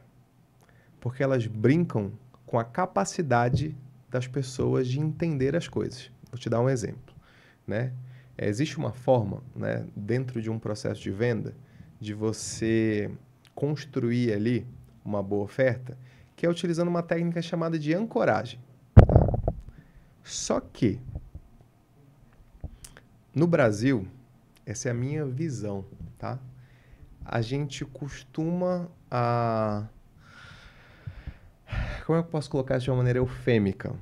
Speaker 2: porque elas brincam com a capacidade das pessoas de entender as coisas. Vou te dar um exemplo, né? Existe uma forma, né, dentro de um processo de venda, de você construir ali uma boa oferta, que é utilizando uma técnica chamada de ancoragem. Tá? Só que, no Brasil, essa é a minha visão, tá? A gente costuma como é que eu posso colocar isso de uma maneira eufêmica?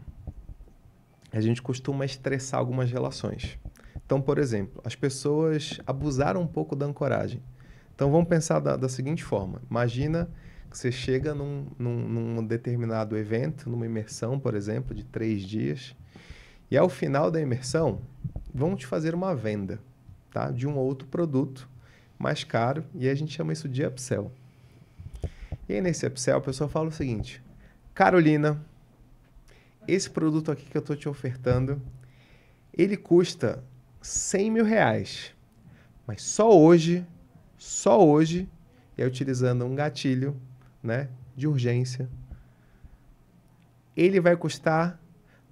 Speaker 2: A gente costuma estressar algumas relações. Então, por exemplo, as pessoas abusaram um pouco da ancoragem. Então, vamos pensar da seguinte forma. Imagina que você chega num determinado evento, numa imersão, por exemplo, de 3 dias, e ao final da imersão, vão te fazer uma venda, tá? De um outro produto mais caro, e a gente chama isso de upsell. E aí, nesse upsell, a pessoa fala o seguinte: Carolina, esse produto aqui que eu estou te ofertando, ele custa 100 mil reais, mas só hoje, e aí utilizando um gatilho, né, de urgência, ele vai custar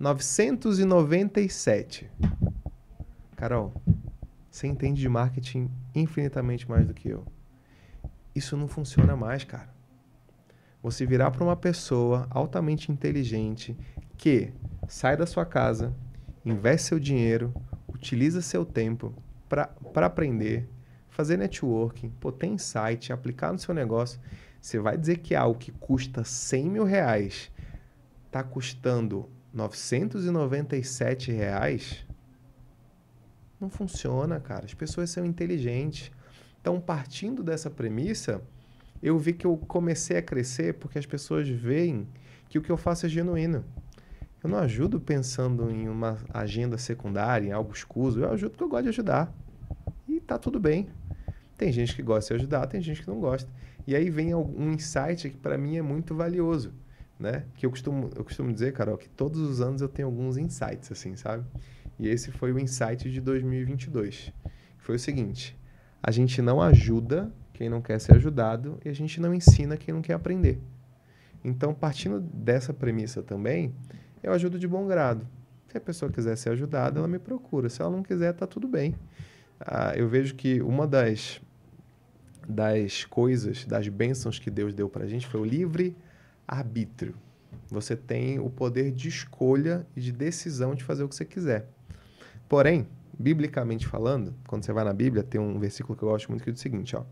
Speaker 2: 997. Carol, você entende de marketing infinitamente mais do que eu. Isso não funciona mais, cara. Você virar para uma pessoa altamente inteligente que sai da sua casa, investe seu dinheiro, utiliza seu tempo para aprender, fazer networking, tem insight, aplicar no seu negócio. Você vai dizer que algo que custa 100 mil reais está custando 997 reais? Não funciona, cara. As pessoas são inteligentes. Então, partindo dessa premissa, eu vi que eu comecei a crescer porque as pessoas veem que o que eu faço é genuíno. Eu não ajudo pensando em uma agenda secundária, em algo escuso. Eu ajudo porque eu gosto de ajudar. E tá tudo bem. Tem gente que gosta de ajudar, tem gente que não gosta. E aí vem um insight que para mim é muito valioso, né? Que eu costumo dizer, Carol, que todos os anos eu tenho alguns insights, assim, sabe? E esse foi o insight de 2022. Foi o seguinte: a gente não ajuda quem não quer ser ajudado e a gente não ensina quem não quer aprender. Então, partindo dessa premissa também, eu ajudo de bom grado. Se a pessoa quiser ser ajudada, ela me procura. Se ela não quiser, tá tudo bem. Eu vejo que uma das coisas, das bênçãos que Deus deu pra gente foi o livre arbítrio. Você tem o poder de escolha e de decisão de fazer o que você quiser. Porém, biblicamente falando, quando você vai na Bíblia, tem um versículo que eu gosto muito que diz o seguinte, ó: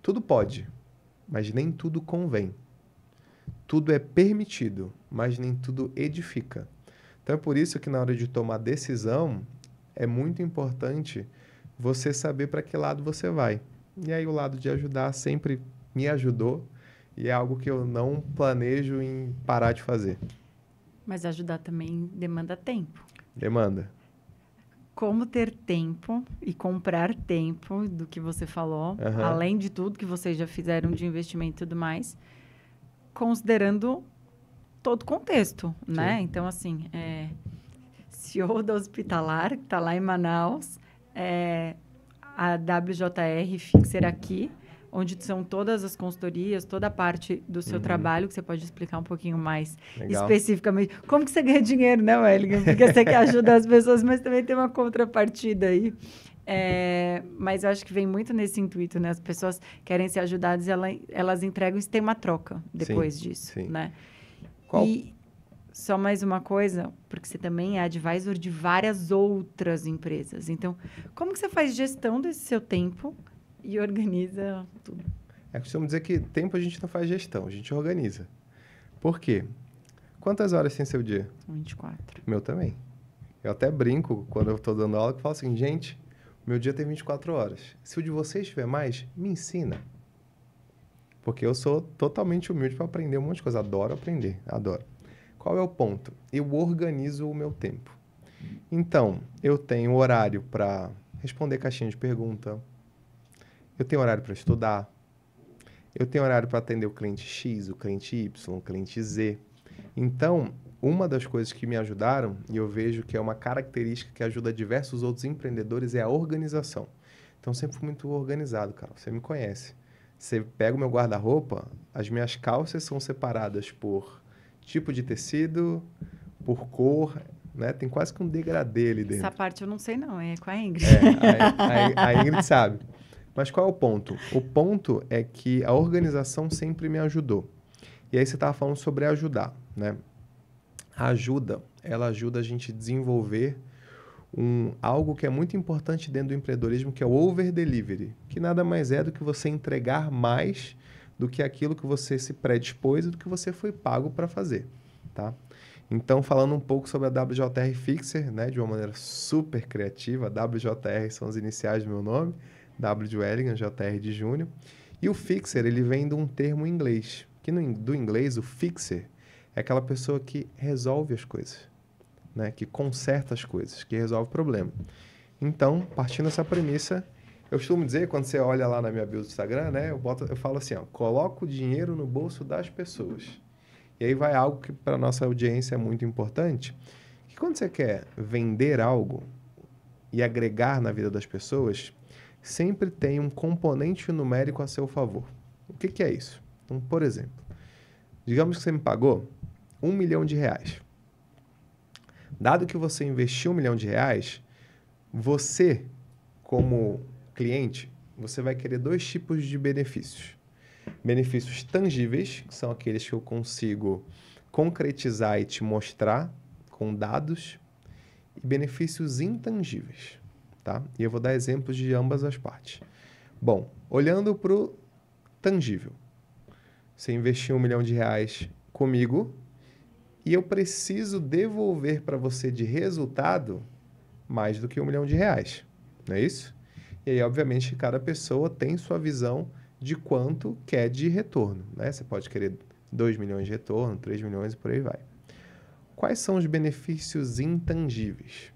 Speaker 2: tudo pode, mas nem tudo convém. Tudo é permitido, mas nem tudo edifica. Então é por isso que na hora de tomar decisão, é muito importante você saber para que lado você vai. E aí o lado de ajudar sempre me ajudou e é algo que eu não planejo em parar de fazer.
Speaker 1: Mas ajudar também demanda tempo.
Speaker 2: Demanda.
Speaker 1: Como ter tempo e comprar tempo do que você falou, além de tudo que vocês já fizeram de investimento e tudo mais, considerando todo o contexto, né?
Speaker 2: Sim.
Speaker 1: Então, assim, CEO da Hospitalar, que está lá em Manaus, a WJR Fixer aqui, onde são todas as consultorias, toda a parte do seu trabalho, que você pode explicar um pouquinho mais especificamente. Como que você ganha dinheiro, né, Wellington? Porque você quer ajudar as pessoas, mas também tem uma contrapartida aí. Mas eu acho que vem muito nesse intuito, né? As pessoas querem ser ajudadas e elas entregam e tem uma troca depois disso, né? E só mais uma coisa, porque você também é advisor de várias outras empresas. Então, como que você faz gestão desse seu tempo e organiza tudo?
Speaker 2: Costumo dizer que tempo a gente não faz gestão, a gente organiza. Por quê? Quantas horas tem seu dia?
Speaker 1: 24.
Speaker 2: Meu também. Eu até brinco quando eu estou dando aula, que falo assim, gente, meu dia tem 24 horas. Se o de vocês tiver mais, me ensina. Porque eu sou totalmente humilde para aprender um monte de coisa. Adoro aprender, adoro. Qual é o ponto? Eu organizo o meu tempo. Então, eu tenho horário para responder caixinha de pergunta. Eu tenho horário para estudar. Eu tenho horário para atender o cliente X, o cliente Y, o cliente Z. Então, uma das coisas que me ajudaram, e eu vejo que é uma característica que ajuda diversos outros empreendedores, é a organização. Então, eu sempre fui muito organizado, cara. Você me conhece. Você pega o meu guarda-roupa, as minhas calças são separadas por tipo de tecido, por cor, né? Tem quase que um degradê ali dentro.
Speaker 1: Essa parte eu não sei não, é com a Ingrid.
Speaker 2: A Ingrid sabe. Mas qual é o ponto? O ponto é que a organização sempre me ajudou. E aí você estava falando sobre ajudar, né? A ajuda, ela ajuda a gente a desenvolver algo que é muito importante dentro do empreendedorismo, que é o over-delivery, que nada mais é do que você entregar mais do que aquilo que você se predispôs e do que você foi pago para fazer, tá? Então, falando um pouco sobre a WJR Fixer, né, de uma maneira super criativa, WJR são as iniciais do meu nome, W de Wellingham, JR de Júnior, e o Fixer, ele vem de um termo em inglês, que do inglês, o Fixer é aquela pessoa que resolve as coisas, né, que conserta as coisas, que resolve o problema. Então, partindo dessa premissa, eu costumo dizer, quando você olha lá na minha bio do Instagram, né, eu falo assim, ó, coloca o dinheiro no bolso das pessoas. E aí vai algo que para nossa audiência é muito importante, que quando você quer vender algo e agregar na vida das pessoas, sempre tem um componente numérico a seu favor. O que é isso? Então, por exemplo, digamos que você me pagou R$1 milhão. Dado que você investiu R$1 milhão, você, como cliente, você vai querer 2 tipos de benefícios. Benefícios tangíveis, que são aqueles que eu consigo concretizar e te mostrar com dados, e benefícios intangíveis, tá? E eu vou dar exemplos de ambas as partes. Bom, olhando para o tangível, você investiu R$1 milhão comigo e eu preciso devolver para você de resultado mais do que R$1 milhão, não é isso? E aí, obviamente, cada pessoa tem sua visão de quanto quer de retorno, né? Você pode querer 2 milhões de retorno, 3 milhões e por aí vai. Quais são os benefícios intangíveis?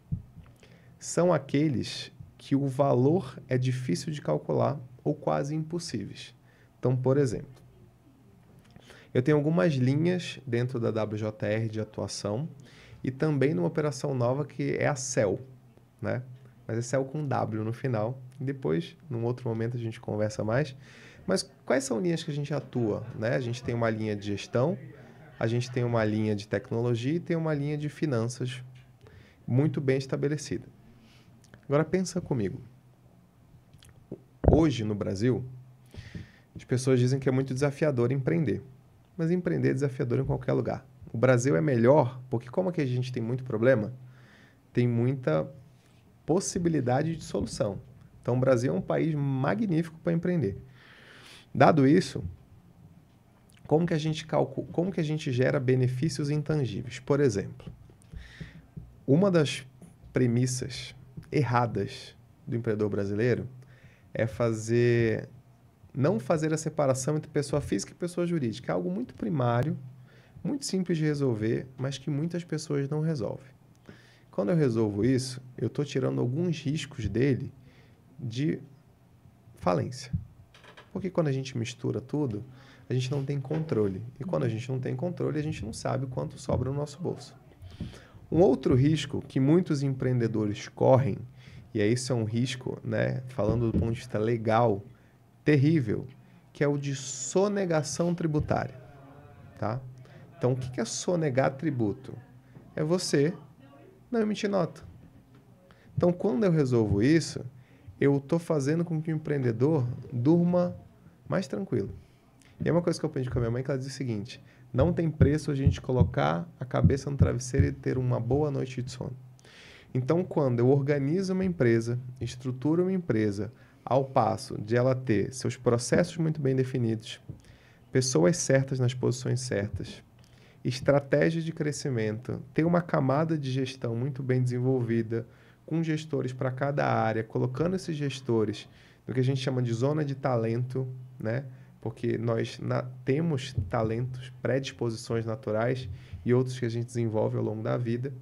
Speaker 2: São aqueles que o valor é difícil de calcular ou quase impossíveis. Então, por exemplo, eu tenho algumas linhas dentro da WJR de atuação e também numa operação nova que é a CEL, né? Mas é CEL com W no final. E depois, num outro momento, a gente conversa mais. Mas quais são linhas que a gente atua, né? A gente tem uma linha de gestão, a gente tem uma linha de tecnologia e tem uma linha de finanças muito bem estabelecida. Agora pensa comigo. Hoje, no Brasil, as pessoas dizem que é muito desafiador empreender. Mas empreender é desafiador em qualquer lugar. O Brasil é melhor porque como aqui a gente tem muito problema, tem muita possibilidade de solução. Então, o Brasil é um país magnífico para empreender. Dado isso, como que a gente gera benefícios intangíveis? Por exemplo, uma das premissas erradas do empreendedor brasileiro é não fazer a separação entre pessoa física e pessoa jurídica. É algo muito primário, muito simples de resolver, mas que muitas pessoas não resolvem. Quando eu resolvo isso, eu estou tirando alguns riscos dele de falência. Porque quando a gente mistura tudo, a gente não tem controle. E quando a gente não tem controle, a gente não sabe quanto sobra no nosso bolso. Um outro risco que muitos empreendedores correm, e isso é um risco, né, falando do ponto de vista legal, terrível, que é o de sonegação tributária, tá? Então, o que é sonegar tributo? É você não emitir nota. Então, quando eu resolvo isso, eu estou fazendo com que o empreendedor durma mais tranquilo. E é uma coisa que eu aprendi com a minha mãe, que ela diz o seguinte: não tem preço a gente colocar a cabeça no travesseiro e ter uma boa noite de sono. Então, quando eu organizo uma empresa, estruturo uma empresa, ao passo de ela ter seus processos muito bem definidos, pessoas certas nas posições certas, estratégias de crescimento, ter uma camada de gestão muito bem desenvolvida, com gestores para cada área, colocando esses gestores no que a gente chama de zona de talento, né? Porque nós temos talentos, predisposições naturais e outros que a gente desenvolve ao longo da vida.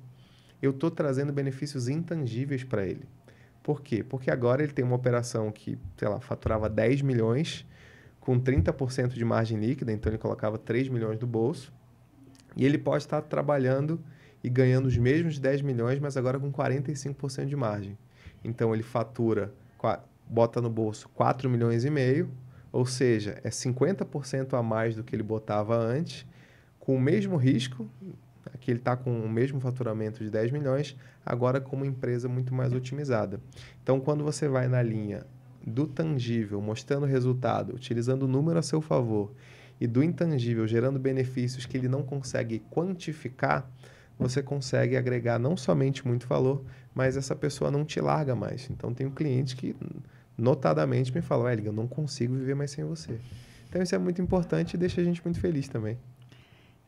Speaker 2: Eu estou trazendo benefícios intangíveis para ele. Por quê? Porque agora ele tem uma operação que, sei lá, faturava 10 milhões com 30% de margem líquida, então ele colocava 3 milhões do bolso, e ele pode estar trabalhando e ganhando os mesmos 10 milhões, mas agora com 45% de margem. Então ele fatura, bota no bolso 4 milhões e meio, ou seja, é 50% a mais do que ele botava antes, com o mesmo risco, aqui ele está com o mesmo faturamento de 10 milhões, agora com uma empresa muito mais otimizada. Então, quando você vai na linha do tangível, mostrando o resultado, utilizando o número a seu favor, e do intangível gerando benefícios que ele não consegue quantificar, você consegue agregar não somente muito valor, mas essa pessoa não te larga mais. Então, tenho clientes que notadamente me falam, Wellington, eu não consigo viver mais sem você. Então, isso é muito importante e deixa a gente muito feliz também.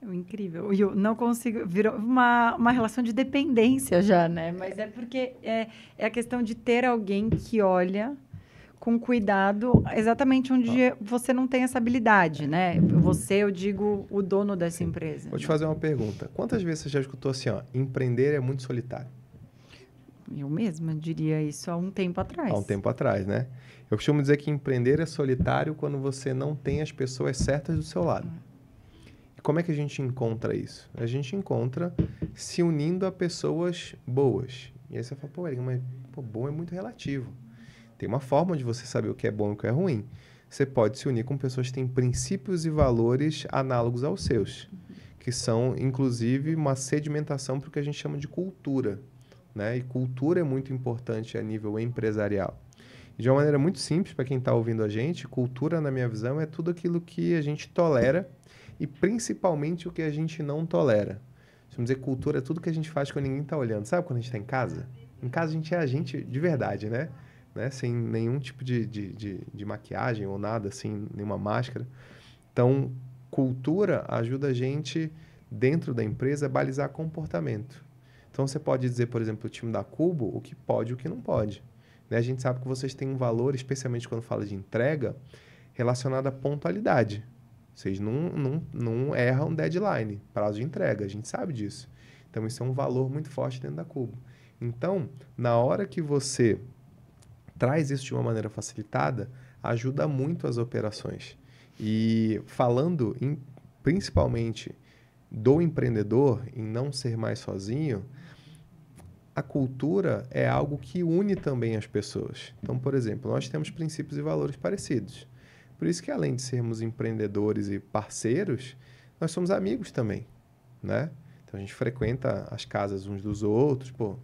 Speaker 1: Incrível. E eu não consigo... Virou uma relação de dependência já, né? Mas é porque é a questão de ter alguém que olha com cuidado exatamente onde você não tem essa habilidade, né? Você, eu digo, o dono dessa empresa.
Speaker 2: Vou te fazer uma pergunta. Quantas vezes você já escutou assim, ó, empreender é muito solitário?
Speaker 1: Eu mesma diria isso há um tempo atrás.
Speaker 2: Há um tempo atrás, né? Eu costumo dizer que empreender é solitário quando você não tem as pessoas certas do seu lado. E como é que a gente encontra isso? A gente encontra se unindo a pessoas boas. E aí você fala, pô, mas bom é muito relativo. Tem uma forma de você saber o que é bom e o que é ruim. Você pode se unir com pessoas que têm princípios e valores análogos aos seus, que são, inclusive, uma sedimentação para o que a gente chama de cultura, né? E cultura é muito importante a nível empresarial. E de uma maneira muito simples, para quem está ouvindo a gente, cultura, na minha visão, é tudo aquilo que a gente tolera e principalmente o que a gente não tolera. Vamos dizer, cultura é tudo que a gente faz quando ninguém está olhando. Sabe quando a gente está em casa? Em casa a gente é a gente de verdade, né? Sem nenhum tipo de maquiagem ou nada, assim, nenhuma máscara. Então, cultura ajuda a gente, dentro da empresa, a balizar comportamento. Então, você pode dizer, por exemplo, o time da Cubo, o que pode e o que não pode. Né? A gente sabe que vocês têm um valor, especialmente quando fala de entrega, relacionado à pontualidade. Vocês não erram deadline, prazo de entrega, a gente sabe disso. Então, isso é um valor muito forte dentro da Cubo. Então, na hora que você traz isso de uma maneira facilitada, ajuda muito as operações. E falando principalmente do empreendedor, em não ser mais sozinho, a cultura é algo que une também as pessoas. Então, por exemplo, nós temos princípios e valores parecidos. Por isso que, além de sermos empreendedores e parceiros, nós somos amigos também, né? Então, a gente frequenta as casas uns dos outros, pô.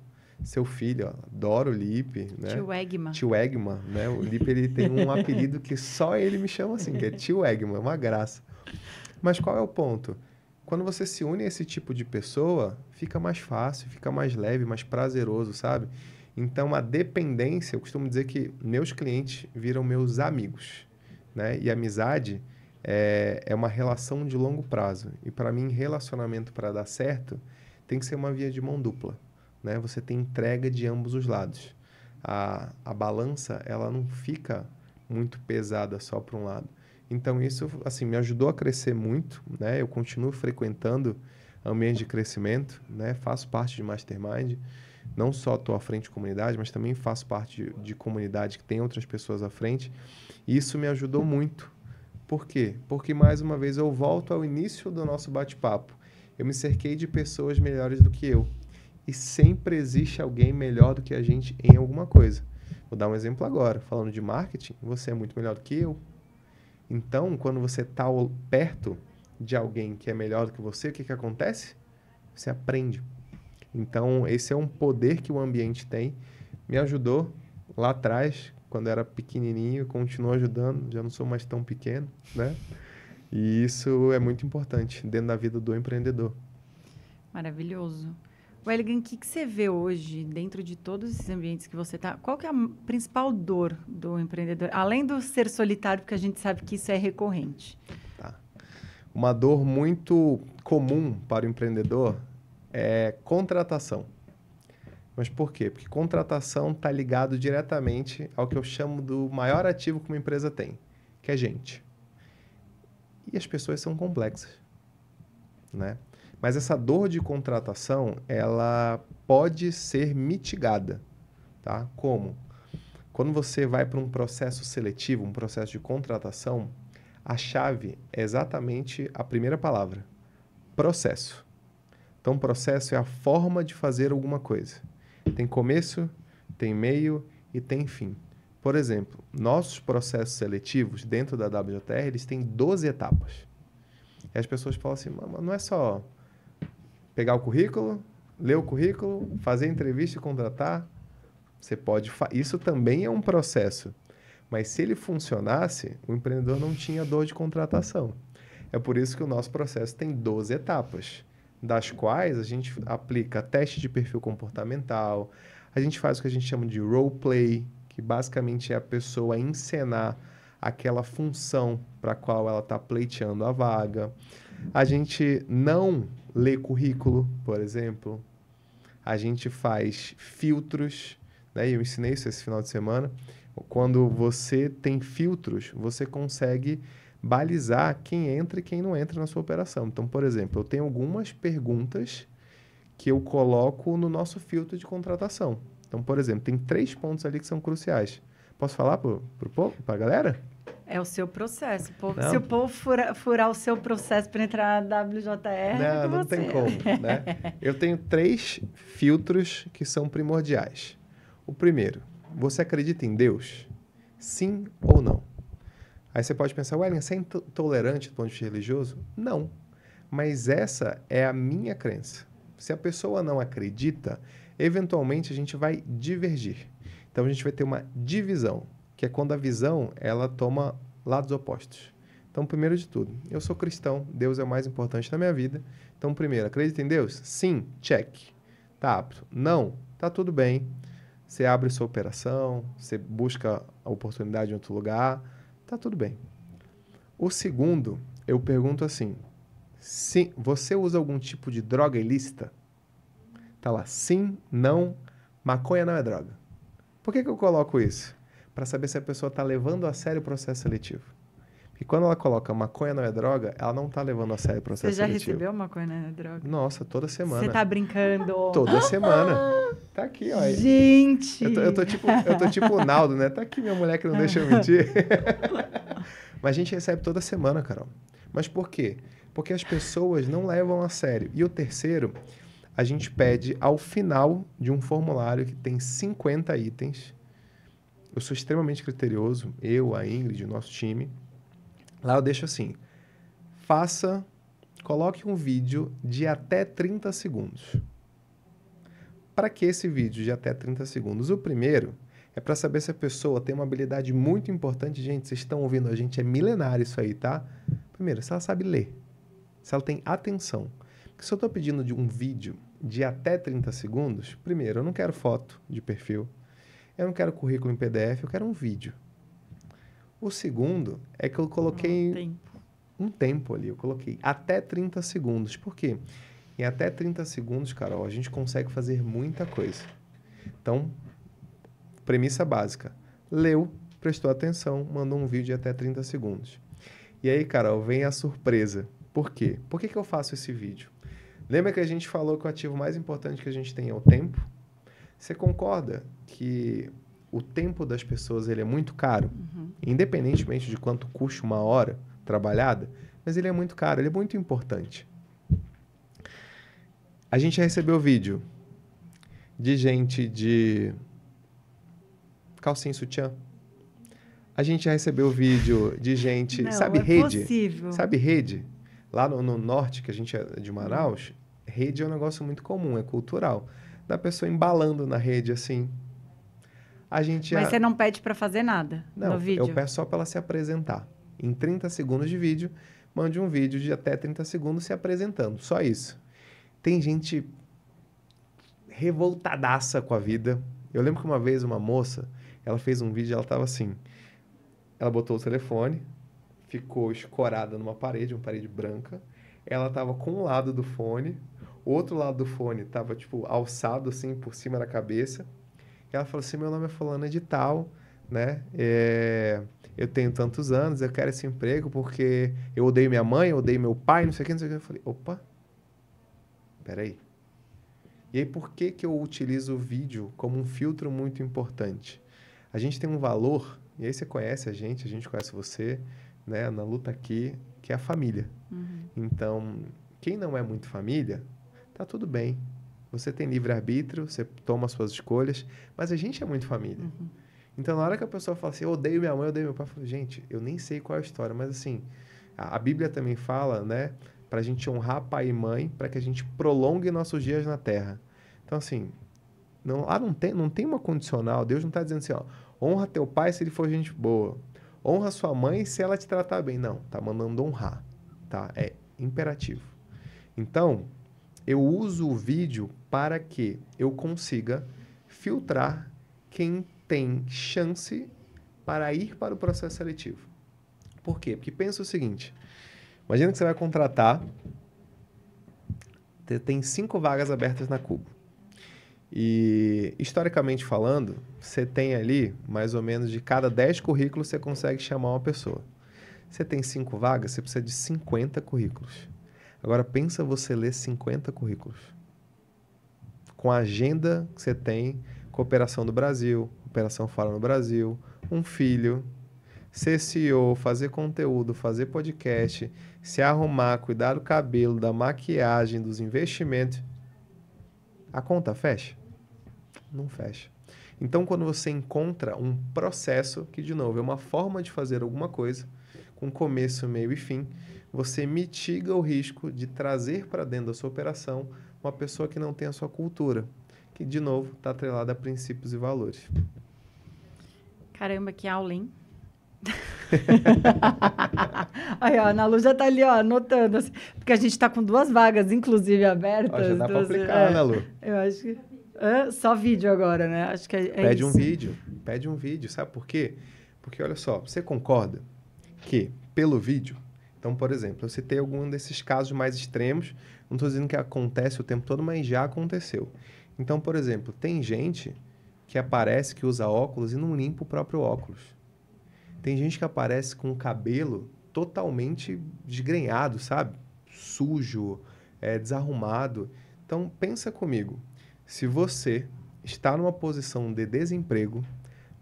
Speaker 2: Seu filho, ó, adora o Lipe, né?
Speaker 1: Tio Egma.
Speaker 2: Tio Egma, né? O Lipe, ele tem um apelido que só ele me chama assim, que é Tio Egma, é uma graça. Mas qual é o ponto? Quando você se une a esse tipo de pessoa, fica mais fácil, fica mais leve, mais prazeroso, sabe? Então, a dependência, eu costumo dizer que meus clientes viram meus amigos, né? E amizade é uma relação de longo prazo. E, para mim, relacionamento para dar certo tem que ser uma via de mão dupla. Né? Você tem entrega de ambos os lados. A balança, ela não fica muito pesada só para um lado. Então, isso, assim, me ajudou a crescer muito, né? Eu continuo frequentando ambiente de crescimento, né? Faço parte de Mastermind. Não só estou à frente de comunidade, mas também faço parte de comunidade que tem outras pessoas à frente. E isso me ajudou muito. Por quê? Porque, mais uma vez, eu volto ao início do nosso bate-papo. Eu me cerquei de pessoas melhores do que eu. E sempre existe alguém melhor do que a gente em alguma coisa. Vou dar um exemplo agora. Falando de marketing, você é muito melhor do que eu. Então, quando você está perto de alguém que é melhor do que você, o que acontece? Você aprende. Então, esse é um poder que o ambiente tem. Me ajudou lá atrás, quando era pequenininho, continua ajudando. Já não sou mais tão pequeno, né? E isso é muito importante dentro da vida do empreendedor.
Speaker 1: Maravilhoso. Wellington, o que você vê hoje, dentro de todos esses ambientes que você está? Qual que é a principal dor do empreendedor? Além do ser solitário, porque a gente sabe que isso é recorrente.
Speaker 2: Tá. Uma dor muito comum para o empreendedor é contratação. Mas por quê? Porque contratação está ligado diretamente ao que eu chamo do maior ativo que uma empresa tem, que é gente. E as pessoas são complexas, né? Mas essa dor de contratação, ela pode ser mitigada, tá? Como? Quando você vai para um processo seletivo, um processo de contratação, a chave é exatamente a primeira palavra, processo. Então, processo é a forma de fazer alguma coisa. Tem começo, tem meio e tem fim. Por exemplo, nossos processos seletivos dentro da WJR, eles têm 12 etapas. E as pessoas falam assim, mas não é só pegar o currículo, ler o currículo, fazer entrevista e contratar. Você pode... Isso também é um processo. Mas se ele funcionasse, o empreendedor não tinha dor de contratação. É por isso que o nosso processo tem 12 etapas, das quais a gente aplica teste de perfil comportamental, a gente faz o que a gente chama de role play, que basicamente é a pessoa encenar aquela função para a qual ela está pleiteando a vaga. A gente não lê currículo, por exemplo. A gente faz filtros, né? E eu ensinei isso esse final de semana. Quando você tem filtros, você consegue balizar quem entra e quem não entra na sua operação. Então, por exemplo, eu tenho algumas perguntas que eu coloco no nosso filtro de contratação. Então, por exemplo, tem 3 pontos ali que são cruciais. Posso falar para a galera?
Speaker 1: É o seu processo.
Speaker 2: Não.
Speaker 1: Se o povo furar o seu processo para entrar na WJR,
Speaker 2: Não, não tem como, né? Eu tenho 3 filtros que são primordiais. O primeiro, você acredita em Deus? Sim ou não? Aí você pode pensar, Wellington, você é intolerante do ponto de vista religioso? Não. Mas essa é a minha crença. Se a pessoa não acredita, eventualmente a gente vai divergir. Então a gente vai ter uma divisão, que é quando a visão ela toma lados opostos. Então, primeiro de tudo, eu sou cristão, Deus é o mais importante na minha vida. Então, primeiro, acredita em Deus? Sim, check. Tá apto? Não, tá tudo bem. Você abre sua operação, você busca a oportunidade em outro lugar, tá tudo bem. O segundo, eu pergunto assim, sim, você usa algum tipo de droga ilícita? Tá lá, sim, não, maconha não é droga. Por que eu coloco isso? Para saber se a pessoa está levando a sério o processo seletivo. E quando ela coloca maconha não é droga, ela não está levando a sério o processo seletivo.
Speaker 1: Você já recebeu maconha não é droga?
Speaker 2: Nossa, toda semana.
Speaker 1: Você tá brincando?
Speaker 2: Toda semana. Tá aqui, ó.
Speaker 1: Gente!
Speaker 2: Eu tô tipo o Naldo, né? Tá aqui minha mulher que não deixa eu mentir. Mas a gente recebe toda semana, Carol. Mas por quê? Porque as pessoas não levam a sério. E o terceiro, a gente pede ao final de um formulário que tem 50 itens. Eu sou extremamente criterioso, eu, a Ingrid, o nosso time. Lá eu deixo assim, coloque um vídeo de até 30 segundos. Para que esse vídeo de até 30 segundos? O primeiro é para saber se a pessoa tem uma habilidade muito importante. Gente, vocês estão ouvindo a gente, é milenário isso aí, tá? Primeiro, se ela sabe ler, se ela tem atenção. Porque se eu estou pedindo de um vídeo de até 30 segundos, primeiro, eu não quero foto de perfil, eu não quero currículo em PDF, eu quero um vídeo. O segundo é que eu coloquei um tempo ali, eu coloquei até 30 segundos. Por quê? Em até 30 segundos, Carol, a gente consegue fazer muita coisa. Então, premissa básica. Leu, prestou atenção, mandou um vídeo de até 30 segundos. E aí, Carol, vem a surpresa. Por quê? Por que eu faço esse vídeo? Lembra que a gente falou que o ativo mais importante que a gente tem é o tempo? Você concorda que o tempo das pessoas ele é muito caro?
Speaker 1: Uhum.
Speaker 2: Independentemente de quanto custa uma hora trabalhada, mas ele é muito caro, ele é muito importante. A gente já recebeu vídeo de gente de calcinha e sutiã. A gente já recebeu vídeo de gente...
Speaker 1: Não,
Speaker 2: sabe
Speaker 1: é
Speaker 2: rede?
Speaker 1: Possível.
Speaker 2: Sabe rede? Lá no norte, que a gente é de Manaus, rede é um negócio muito comum, é cultural. Da pessoa embalando na rede, assim.
Speaker 1: Mas você não pede para fazer nada no vídeo?
Speaker 2: Não, eu peço só para ela se apresentar. Em 30 segundos de vídeo, mande um vídeo de até 30 segundos se apresentando. Só isso. Tem gente revoltadaça com a vida. Eu lembro que uma vez uma moça, ela fez um vídeo, ela estava assim, ela botou o telefone, ficou escorada numa parede, uma parede branca, ela estava com um lado do fone, o outro lado do fone estava, tipo, alçado, assim, por cima da cabeça, e ela falou assim, meu nome é fulana de tal, né, eu tenho tantos anos, eu quero esse emprego porque eu odeio minha mãe, eu odeio meu pai, não sei o que, não sei o que. Eu falei, opa, peraí. E aí, por que eu utilizo o vídeo como um filtro muito importante? A gente tem um valor, e aí você conhece a gente conhece você, né, na luta aqui, que é a família.
Speaker 1: Uhum.
Speaker 2: Então, quem não é muito família, tá tudo bem. Você tem livre-arbítrio, você toma as suas escolhas, mas a gente é muito família.
Speaker 1: Uhum.
Speaker 2: Então, na hora que a pessoa fala assim, eu odeio minha mãe, eu odeio meu pai, eu falo, gente, eu nem sei qual é a história, mas assim, a Bíblia também fala, né, para a gente honrar pai e mãe, para que a gente prolongue nossos dias na terra. Então, assim, não tem uma condicional. Deus não está dizendo assim, ó, honra teu pai se ele for gente boa. Honra sua mãe se ela te tratar bem. Não, tá mandando honrar. tá? É imperativo. Então, eu uso o vídeo para que eu consiga filtrar quem tem chance para ir para o processo seletivo. Por quê? Porque pensa o seguinte, imagina que você vai contratar, tem 5 vagas abertas na Cubo. E, historicamente falando, você tem ali, mais ou menos, de cada 10 currículos, você consegue chamar uma pessoa. Você tem 5 vagas, você precisa de 50 currículos. Agora, pensa você ler 50 currículos. Com a agenda que você tem, cooperação do Brasil, operação fora no Brasil, um filho, ser CEO, fazer conteúdo, fazer podcast, se arrumar, cuidar do cabelo, da maquiagem, dos investimentos. A conta fecha? Não fecha. Então, quando você encontra um processo, que, de novo, é uma forma de fazer alguma coisa, com começo, meio e fim, você mitiga o risco de trazer para dentro da sua operação uma pessoa que não tem a sua cultura, que, de novo, está atrelada a princípios e valores.
Speaker 1: Caramba, que aula, hein? Aí, ó, a Ana Lu já tá ali, ó, anotando, assim, porque a gente tá com 2 vagas, inclusive, abertas.
Speaker 2: Ó, já dá para aplicar, Ana Lu.
Speaker 1: Eu acho que... só vídeo agora, né? Acho que é
Speaker 2: isso.
Speaker 1: Pede
Speaker 2: um vídeo. Sabe por quê? Porque, olha só, você concorda que, pelo vídeo... Então, por exemplo, eu citei algum desses casos mais extremos, não estou dizendo que acontece o tempo todo, mas já aconteceu. Então, por exemplo, tem gente que aparece que usa óculos e não limpa o próprio óculos. Tem gente que aparece com o cabelo totalmente desgrenhado, sabe? Sujo, desarrumado. Então, pensa comigo. Se você está numa posição de desemprego,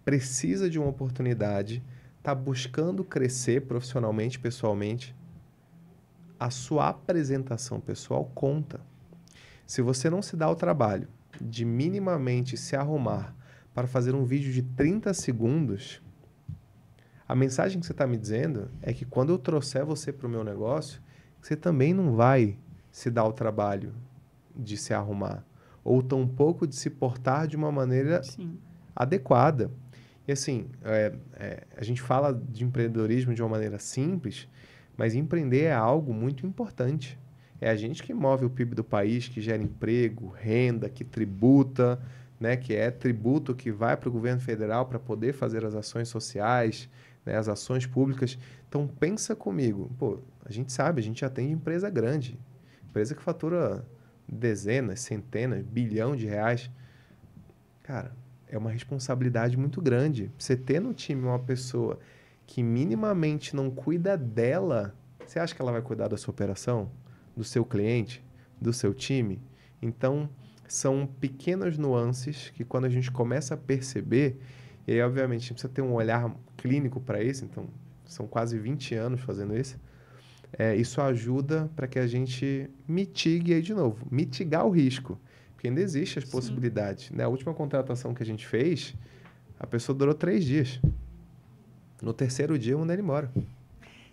Speaker 2: precisa de uma oportunidade, está buscando crescer profissionalmente, pessoalmente, a sua apresentação pessoal conta. Se você não se dá o trabalho de minimamente se arrumar para fazer um vídeo de 30 segundos, a mensagem que você está me dizendo é que quando eu trouxer você para o meu negócio, você também não vai se dar o trabalho de se arrumar, ou tampouco de se portar de uma maneira adequada. E assim, a gente fala de empreendedorismo de uma maneira simples, mas empreender é algo muito importante. É a gente que move o PIB do país, que gera emprego, renda, que tributa, né, que é tributo que vai para o governo federal para poder fazer as ações sociais, né, as ações públicas. Então, pensa comigo. Pô, a gente sabe, a gente atende empresa grande, empresa que fatura dezenas, centenas, bilhão de reais. Cara, é uma responsabilidade muito grande. Você ter no time uma pessoa que minimamente não cuida dela, você acha que ela vai cuidar da sua operação, do seu cliente, do seu time? Então, são pequenas nuances que quando a gente começa a perceber, e aí, obviamente, a gente precisa ter um olhar clínico para isso, então, são quase 20 anos fazendo isso, isso ajuda para que a gente mitigue, aí de novo, mitigar o risco, porque ainda existem as possibilidades. Né? A última contratação que a gente fez, a pessoa durou 3 dias. No 3º dia, eu mandei ele embora.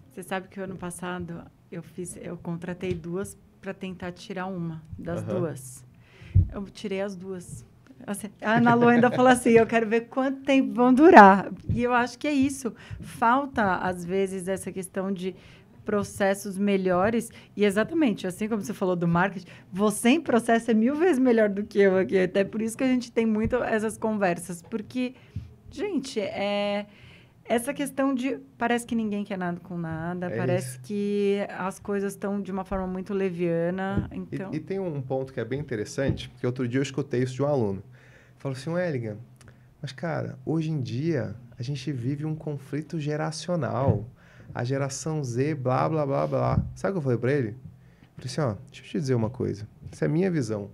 Speaker 1: Você sabe que o ano passado eu contratei 2 para tentar tirar uma das 2. Eu tirei as 2. Assim, a Ana Lu ainda fala assim, eu quero ver quanto tempo vão durar. E eu acho que é isso. Falta, às vezes, essa questão de processos melhores. E exatamente, assim como você falou do marketing, você em processo é 1000 vezes melhor do que eu aqui. Até por isso que a gente tem muito essas conversas. Porque, gente, essa questão de... Parece que ninguém quer nada com nada. Parece isso. Que as coisas estão de uma forma muito leviana. Então...
Speaker 2: E tem um ponto que é bem interessante, que outro dia eu escutei isso de um aluno. Falou assim, Wellington, mas, cara, hoje em dia a gente vive um conflito geracional. A geração Z, blá, blá, blá, blá. Sabe o que eu falei para ele? Eu falei assim, ó, deixa eu te dizer uma coisa. Essa é a minha visão.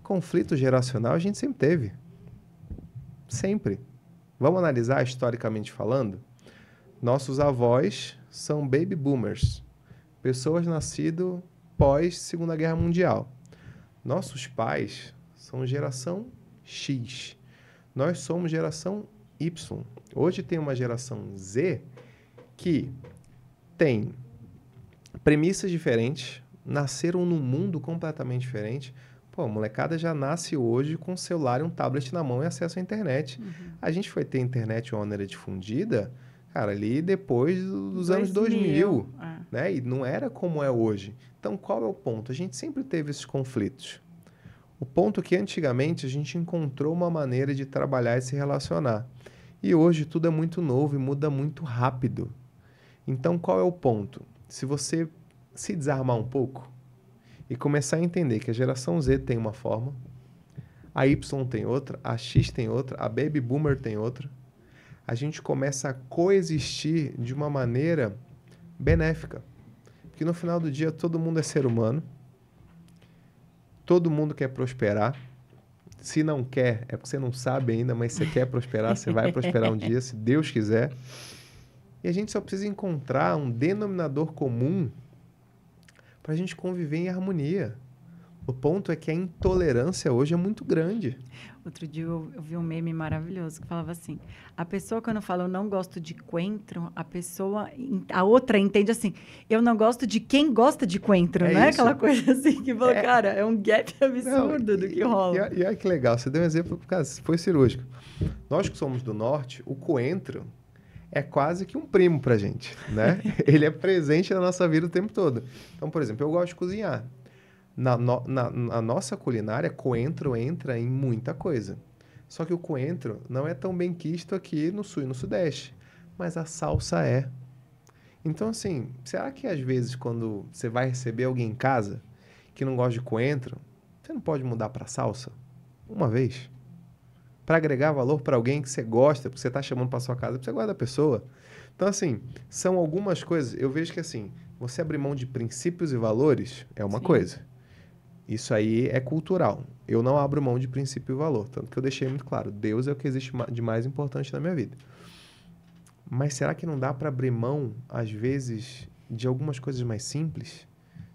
Speaker 2: Conflito geracional a gente sempre teve. Sempre. Vamos analisar historicamente falando? Nossos avós são baby boomers. Pessoas nascidas pós Segunda Guerra Mundial. Nossos pais são geração X. Nós somos geração Y. Hoje tem uma geração Z que tem premissas diferentes, nasceram num mundo completamente diferente. Pô, a molecada já nasce hoje com um celular e um tablet na mão e acesso à internet. A gente foi ter internet de uma maneira difundida, cara, ali depois dos anos 2000. né? E não era como é hoje. Então, qual é o ponto? A gente sempre teve esses conflitos. O ponto é que antigamente a gente encontrou uma maneira de trabalhar e se relacionar. E hoje tudo é muito novo e muda muito rápido. Então, qual é o ponto? Se você se desarmar um pouco e começar a entender que a geração Z tem uma forma, a Y tem outra, a X tem outra, a Baby Boomer tem outra, a gente começa a coexistir de uma maneira benéfica. Porque no final do dia todo mundo é ser humano, todo mundo quer prosperar. Se não quer, é porque você não sabe ainda, mas você quer prosperar, você vai prosperar um dia, se Deus quiser. E a gente só precisa encontrar um denominador comum para a gente conviver em harmonia. O ponto é que a intolerância hoje é muito grande.
Speaker 1: Outro dia eu vi um meme maravilhoso que falava assim: a pessoa, quando fala eu não gosto de coentro, a outra entende assim, eu não gosto de quem gosta de coentro,
Speaker 2: É
Speaker 1: né?
Speaker 2: isso.
Speaker 1: Aquela coisa assim que falou, cara, é um gap absurdo do que rola.
Speaker 2: E olha que legal, você deu um exemplo, cara, foi cirúrgico. Nós que somos do norte, o coentro é quase que um primo pra gente, né? Ele é presente na nossa vida o tempo todo. Então, por exemplo, eu gosto de cozinhar. Na nossa culinária, coentro entra em muita coisa. Só que o coentro não é tão bem quisto aqui no sul e no sudeste, mas a salsa é. Então, assim, será que às vezes quando você vai receber alguém em casa que não gosta de coentro, você não pode mudar para salsa? Uma vez? Para agregar valor para alguém que você gosta, porque você está chamando para sua casa, porque você gosta da pessoa. Então, assim, são algumas coisas. Eu vejo que, assim, você abrir mão de princípios e valores é uma coisa. Isso aí é cultural. Eu não abro mão de princípio e valor. Tanto que eu deixei muito claro. Deus é o que existe de mais importante na minha vida. Mas será que não dá para abrir mão, às vezes, de algumas coisas mais simples?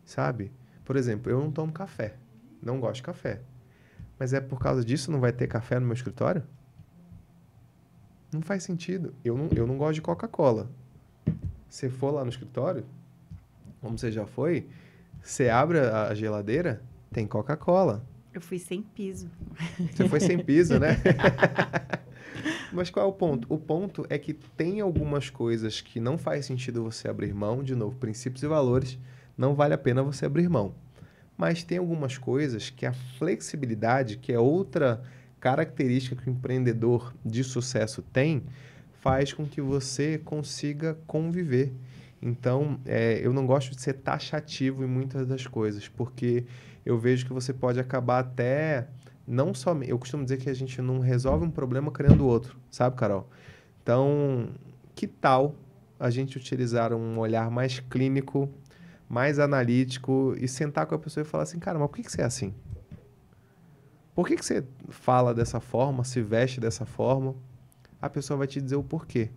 Speaker 2: Sabe? Por exemplo, eu não tomo café. Não gosto de café. Mas é por causa disso não vai ter café no meu escritório? Não faz sentido. Eu não gosto de Coca-Cola. Se for lá no escritório, como você já foi, você abre a geladeira, tem Coca-Cola.
Speaker 1: Eu fui sem piso.
Speaker 2: Você foi sem piso, né? Mas qual é o ponto? O ponto é que tem algumas coisas que não faz sentido você abrir mão, de novo, princípios e valores, não vale a pena você abrir mão. Mas tem algumas coisas que a flexibilidade, que é outra característica que o empreendedor de sucesso tem, faz com que você consiga conviver. Então, eu não gosto de ser taxativo em muitas das coisas, porque eu vejo que você pode acabar até, não somente... Eu costumo dizer que a gente não resolve um problema criando outro, sabe, Carol? Então, que tal a gente utilizar um olhar mais clínico, mais analítico e sentar com a pessoa e falar assim, cara, mas por que você é assim? Por que você fala dessa forma, se veste dessa forma? A pessoa vai te dizer o porquê.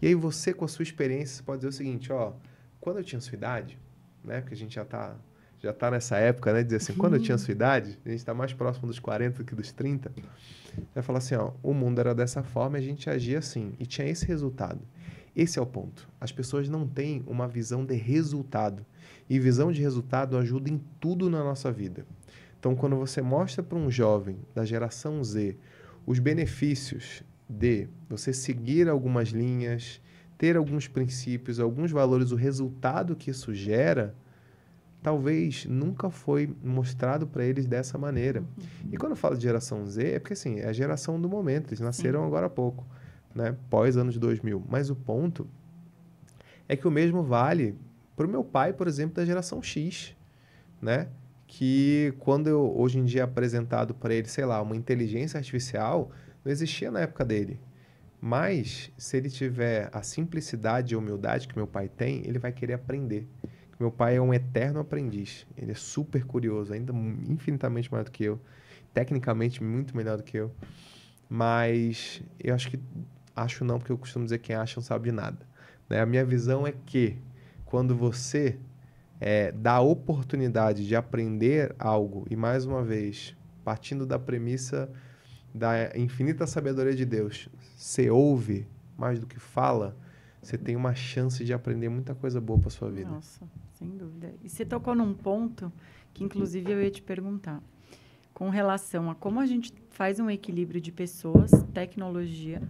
Speaker 2: E aí você, com a sua experiência, você pode dizer o seguinte, ó, quando eu tinha sua idade, né, porque a gente já tá nessa época, né, dizer assim, quando eu tinha sua idade, a gente está mais próximo dos 40 do que dos 30, vai falar assim, ó, o mundo era dessa forma e a gente agia assim, e tinha esse resultado. Esse é o ponto. As pessoas não têm uma visão de resultado. E visão de resultado ajuda em tudo na nossa vida. Então, quando você mostra para um jovem da geração Z os benefícios de você seguir algumas linhas, ter alguns princípios, alguns valores, o resultado que isso gera, talvez nunca foi mostrado para eles dessa maneira. E quando eu falo de geração Z, é porque assim, é a geração do momento, eles nasceram agora há pouco, né? Pós anos 2000. Mas o ponto é que o mesmo vale para o meu pai, por exemplo, da geração X, né? Que quando hoje em dia é apresentado para ele, sei lá, uma inteligência artificial, não existia na época dele. Mas, se ele tiver a simplicidade e a humildade que meu pai tem, ele vai querer aprender. Meu pai é um eterno aprendiz. Ele é super curioso, ainda infinitamente maior do que eu. Tecnicamente, muito melhor do que eu. Mas, eu acho que... Acho não, porque eu costumo dizer que quem acha não sabe de nada. Né? A minha visão é que, quando você dá a oportunidade de aprender algo, e mais uma vez, partindo da premissa da infinita sabedoria de Deus, você ouve mais do que fala, você tem uma chance de aprender muita coisa boa para sua vida.
Speaker 1: Nossa, sem dúvida. E você tocou num ponto que, inclusive, eu ia te perguntar. Com relação a como a gente faz um equilíbrio de pessoas, tecnologia,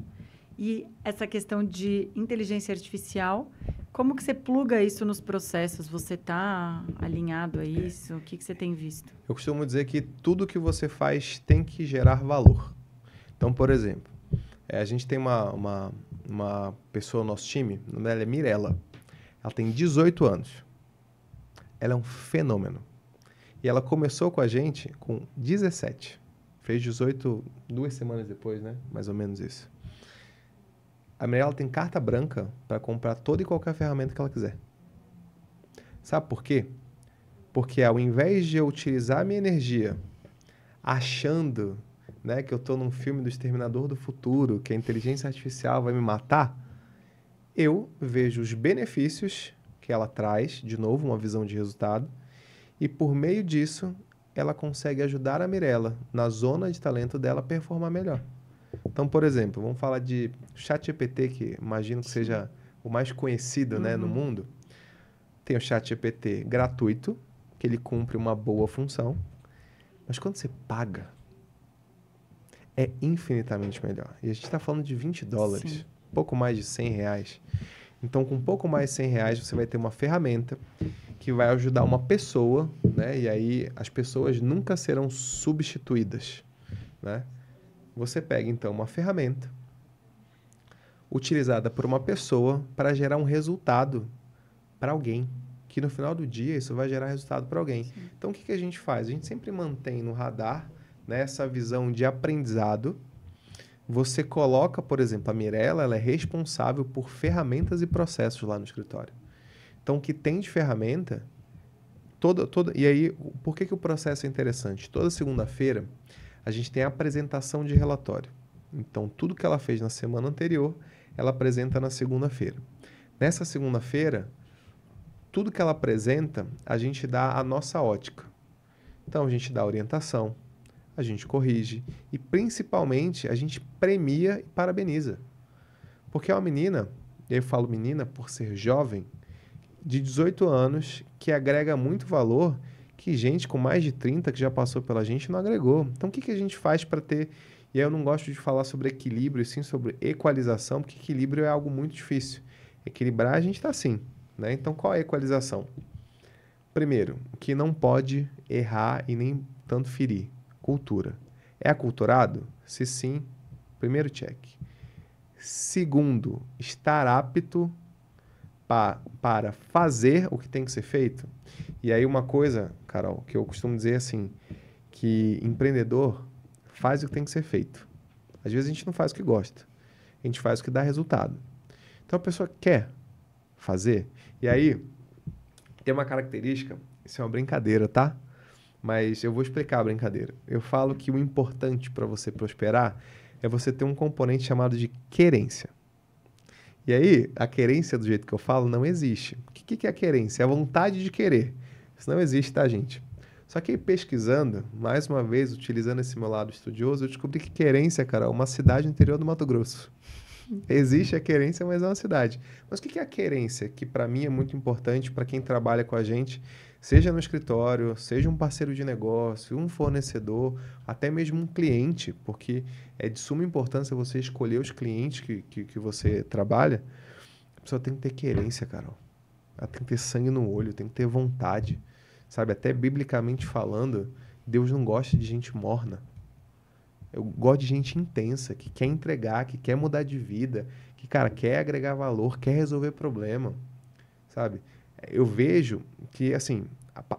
Speaker 1: e essa questão de inteligência artificial, Como que você pluga isso nos processos? Você está alinhado a isso? O que você tem visto?
Speaker 2: Eu costumo dizer que tudo que você faz tem que gerar valor. Então, por exemplo, a gente tem uma pessoa no nosso time, o nome dela é Mirella. Ela tem 18 anos. Ela é um fenômeno. E ela começou com a gente com 17. Fez 18 2 semanas depois, né? Mais ou menos isso. A Mirella tem carta branca para comprar toda e qualquer ferramenta que ela quiser. Sabe por quê? Porque ao invés de eu utilizar a minha energia achando, né, que eu estou num filme do Exterminador do Futuro, que a inteligência artificial vai me matar, eu vejo os benefícios que ela traz, de novo, uma visão de resultado, e por meio disso, ela consegue ajudar a Mirella, na zona de talento dela, a performar melhor. Então, por exemplo, vamos falar de ChatGPT, que imagino que seja o mais conhecido, né, no mundo. Tem o ChatGPT gratuito, que ele cumpre uma boa função, mas quando você paga, é infinitamente melhor. E a gente está falando de $20,
Speaker 1: Sim.
Speaker 2: pouco mais de R$100. Então, com pouco mais de R$100, você vai ter uma ferramenta que vai ajudar uma pessoa, né? E aí as pessoas nunca serão substituídas, né? Você pega, então, uma ferramenta utilizada por uma pessoa para gerar um resultado para alguém, que no final do dia isso vai gerar resultado para alguém.
Speaker 1: Sim.
Speaker 2: Então, o que a gente faz? A gente sempre mantém no radar, né, essa visão de aprendizado. Você coloca, por exemplo, a Mirella, ela é responsável por ferramentas e processos lá no escritório. Então, o que tem de ferramenta, e aí, por que o processo é interessante? Toda segunda-feira, a gente tem a apresentação de relatório. Então, tudo que ela fez na semana anterior, ela apresenta na segunda-feira. Nessa segunda-feira, tudo que ela apresenta, a gente dá a nossa ótica. Então, a gente dá orientação, a gente corrige e, principalmente, a gente premia e parabeniza. Porque é uma menina, e aí eu falo menina por ser jovem, de 18 anos, que agrega muito valor, que gente com mais de 30 que já passou pela gente não agregou. Então, o que a gente faz para ter... E aí eu não gosto de falar sobre equilíbrio, e sim sobre equalização, porque equilíbrio é algo muito difícil. Equilibrar, a gente está assim, né? Então, qual é a equalização? Primeiro, que não pode errar e nem tanto ferir. Cultura. É aculturado? Se sim, primeiro check. Segundo, estar apto para fazer o que tem que ser feito. E aí uma coisa, Carol, que eu costumo dizer assim, que empreendedor faz o que tem que ser feito. Às vezes a gente não faz o que gosta, a gente faz o que dá resultado. Então a pessoa quer fazer, e aí tem uma característica, isso é uma brincadeira, tá? Mas eu vou explicar a brincadeira. Eu falo que o importante para você prosperar é você ter um componente chamado de querência. E aí, a querência, do jeito que eu falo, não existe. O que é a querência? É a vontade de querer. Isso não existe, tá, gente? Só que aí, pesquisando, mais uma vez, utilizando esse meu lado estudioso, eu descobri que Querência, cara, é uma cidade no interior do Mato Grosso. Existe a Querência, mas é uma cidade. Mas o que é a querência? Que para mim é muito importante para quem trabalha com a gente, seja no escritório, seja um parceiro de negócio, um fornecedor, até mesmo um cliente, porque é de suma importância você escolher os clientes que você trabalha. A pessoa tem que ter querência, Carol. Ela tem que ter sangue no olho, tem que ter vontade. Sabe, até biblicamente falando, Deus não gosta de gente morna. Eu gosto de gente intensa, que quer entregar, que quer mudar de vida, que, cara, quer agregar valor, quer resolver problema, sabe? Eu vejo que, assim,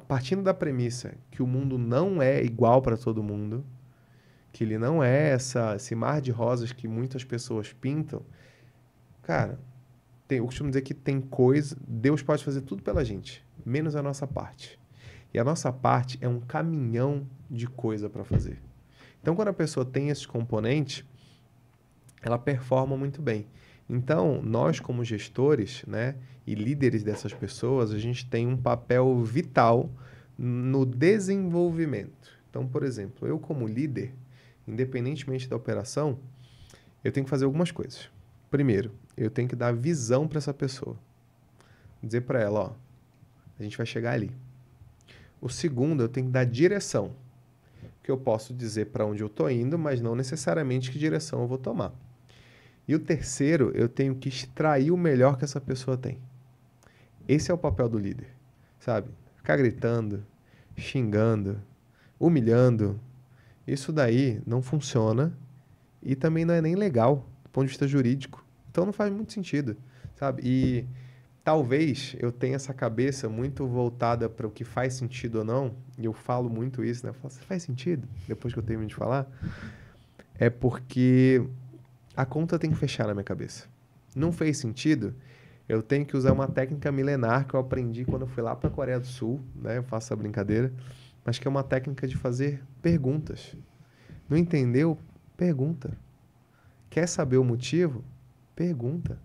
Speaker 2: partindo da premissa que o mundo não é igual para todo mundo, que ele não é esse mar de rosas que muitas pessoas pintam, cara, eu costumo dizer que tem coisa, Deus pode fazer tudo pela gente, menos a nossa parte. E a nossa parte é um caminhão de coisa para fazer. Então, quando a pessoa tem esses componentes, ela performa muito bem. Então, nós como gestores, né, e líderes dessas pessoas, a gente tem um papel vital no desenvolvimento. Então, por exemplo, eu como líder, independentemente da operação, eu tenho que fazer algumas coisas. Primeiro, eu tenho que dar visão para essa pessoa. Dizer para ela, ó, a gente vai chegar ali. O segundo, eu tenho que dar direção. Que eu posso dizer para onde eu estou indo, mas não necessariamente que direção eu vou tomar. E o terceiro, eu tenho que extrair o melhor que essa pessoa tem. Esse é o papel do líder, sabe? Ficar gritando, xingando, humilhando, isso daí não funciona e também não é nem legal do ponto de vista jurídico. Então não faz muito sentido, sabe? E talvez eu tenha essa cabeça muito voltada para o que faz sentido ou não, e eu falo muito isso, né? Eu falo, "Você faz sentido?" Depois que eu termino de falar, é porque a conta tem que fechar na minha cabeça. Não fez sentido? Eu tenho que usar uma técnica milenar que eu aprendi quando eu fui lá para a Coreia do Sul, né? Eu faço essa brincadeira, mas que é uma técnica de fazer perguntas. Não entendeu? Pergunta. Quer saber o motivo? Pergunta.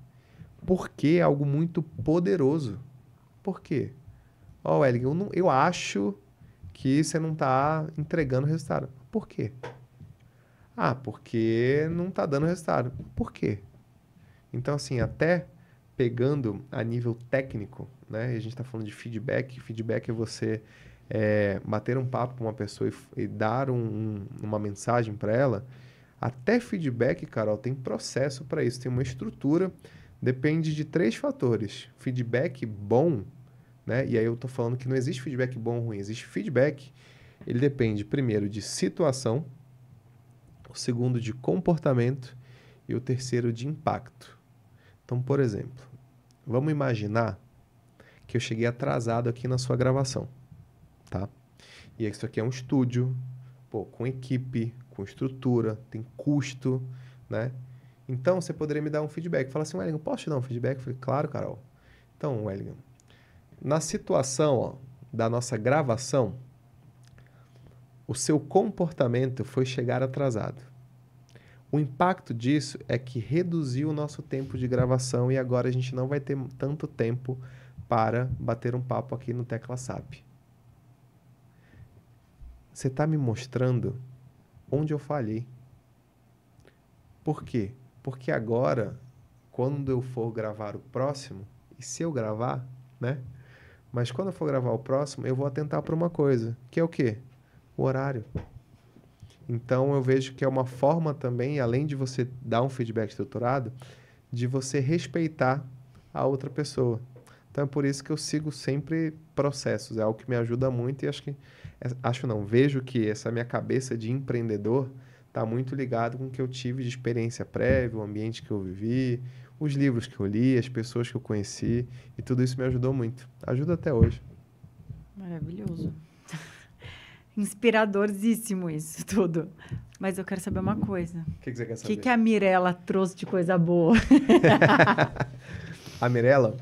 Speaker 2: Por que é algo muito poderoso? Por quê? Ó, Welling, eu acho que você não está entregando resultado. Por quê? Ah, porque não está dando resultado. Por quê? Então, assim, até pegando a nível técnico, né? E a gente está falando de feedback. Feedback é você bater um papo com uma pessoa e dar uma mensagem para ela. Até feedback, Carol, tem processo para isso, tem uma estrutura. Depende de 3 fatores. Feedback bom, né? E aí eu estou falando que não existe feedback bom ou ruim. Existe feedback, ele depende, primeiro, de situação, o segundo, de comportamento e o terceiro, de impacto. Então, por exemplo, vamos imaginar que eu cheguei atrasado aqui na sua gravação, tá? E isso aqui é um estúdio, pô, com equipe, com estrutura, tem custo, né? Então, você poderia me dar um feedback. Fala assim, Wellington, posso te dar um feedback? Eu falei, claro, Carol. Então, Wellington, na situação, ó, da nossa gravação, o seu comportamento foi chegar atrasado. O impacto disso é que reduziu o nosso tempo de gravação e agora a gente não vai ter tanto tempo para bater um papo aqui no Tecla SAP. Você está me mostrando onde eu falhei. Por quê? Porque agora, quando eu for gravar o próximo, e se eu gravar, né? Mas quando eu for gravar o próximo, eu vou atentar para uma coisa, que é o quê? O horário. Então, eu vejo que é uma forma também, além de você dar um feedback estruturado, de você respeitar a outra pessoa. Então, é por isso que eu sigo sempre processos. É algo que me ajuda muito e vejo que essa minha cabeça de empreendedor está muito ligado com o que eu tive de experiência prévia, o ambiente que eu vivi, os livros que eu li, as pessoas que eu conheci, e tudo isso me ajudou muito. Ajuda até hoje.
Speaker 1: Maravilhoso. Inspiradorzíssimo isso tudo. Mas eu quero saber uma coisa.
Speaker 2: O que você quer
Speaker 1: O
Speaker 2: saber?
Speaker 1: que a Mirella trouxe de coisa boa?
Speaker 2: A Mirella,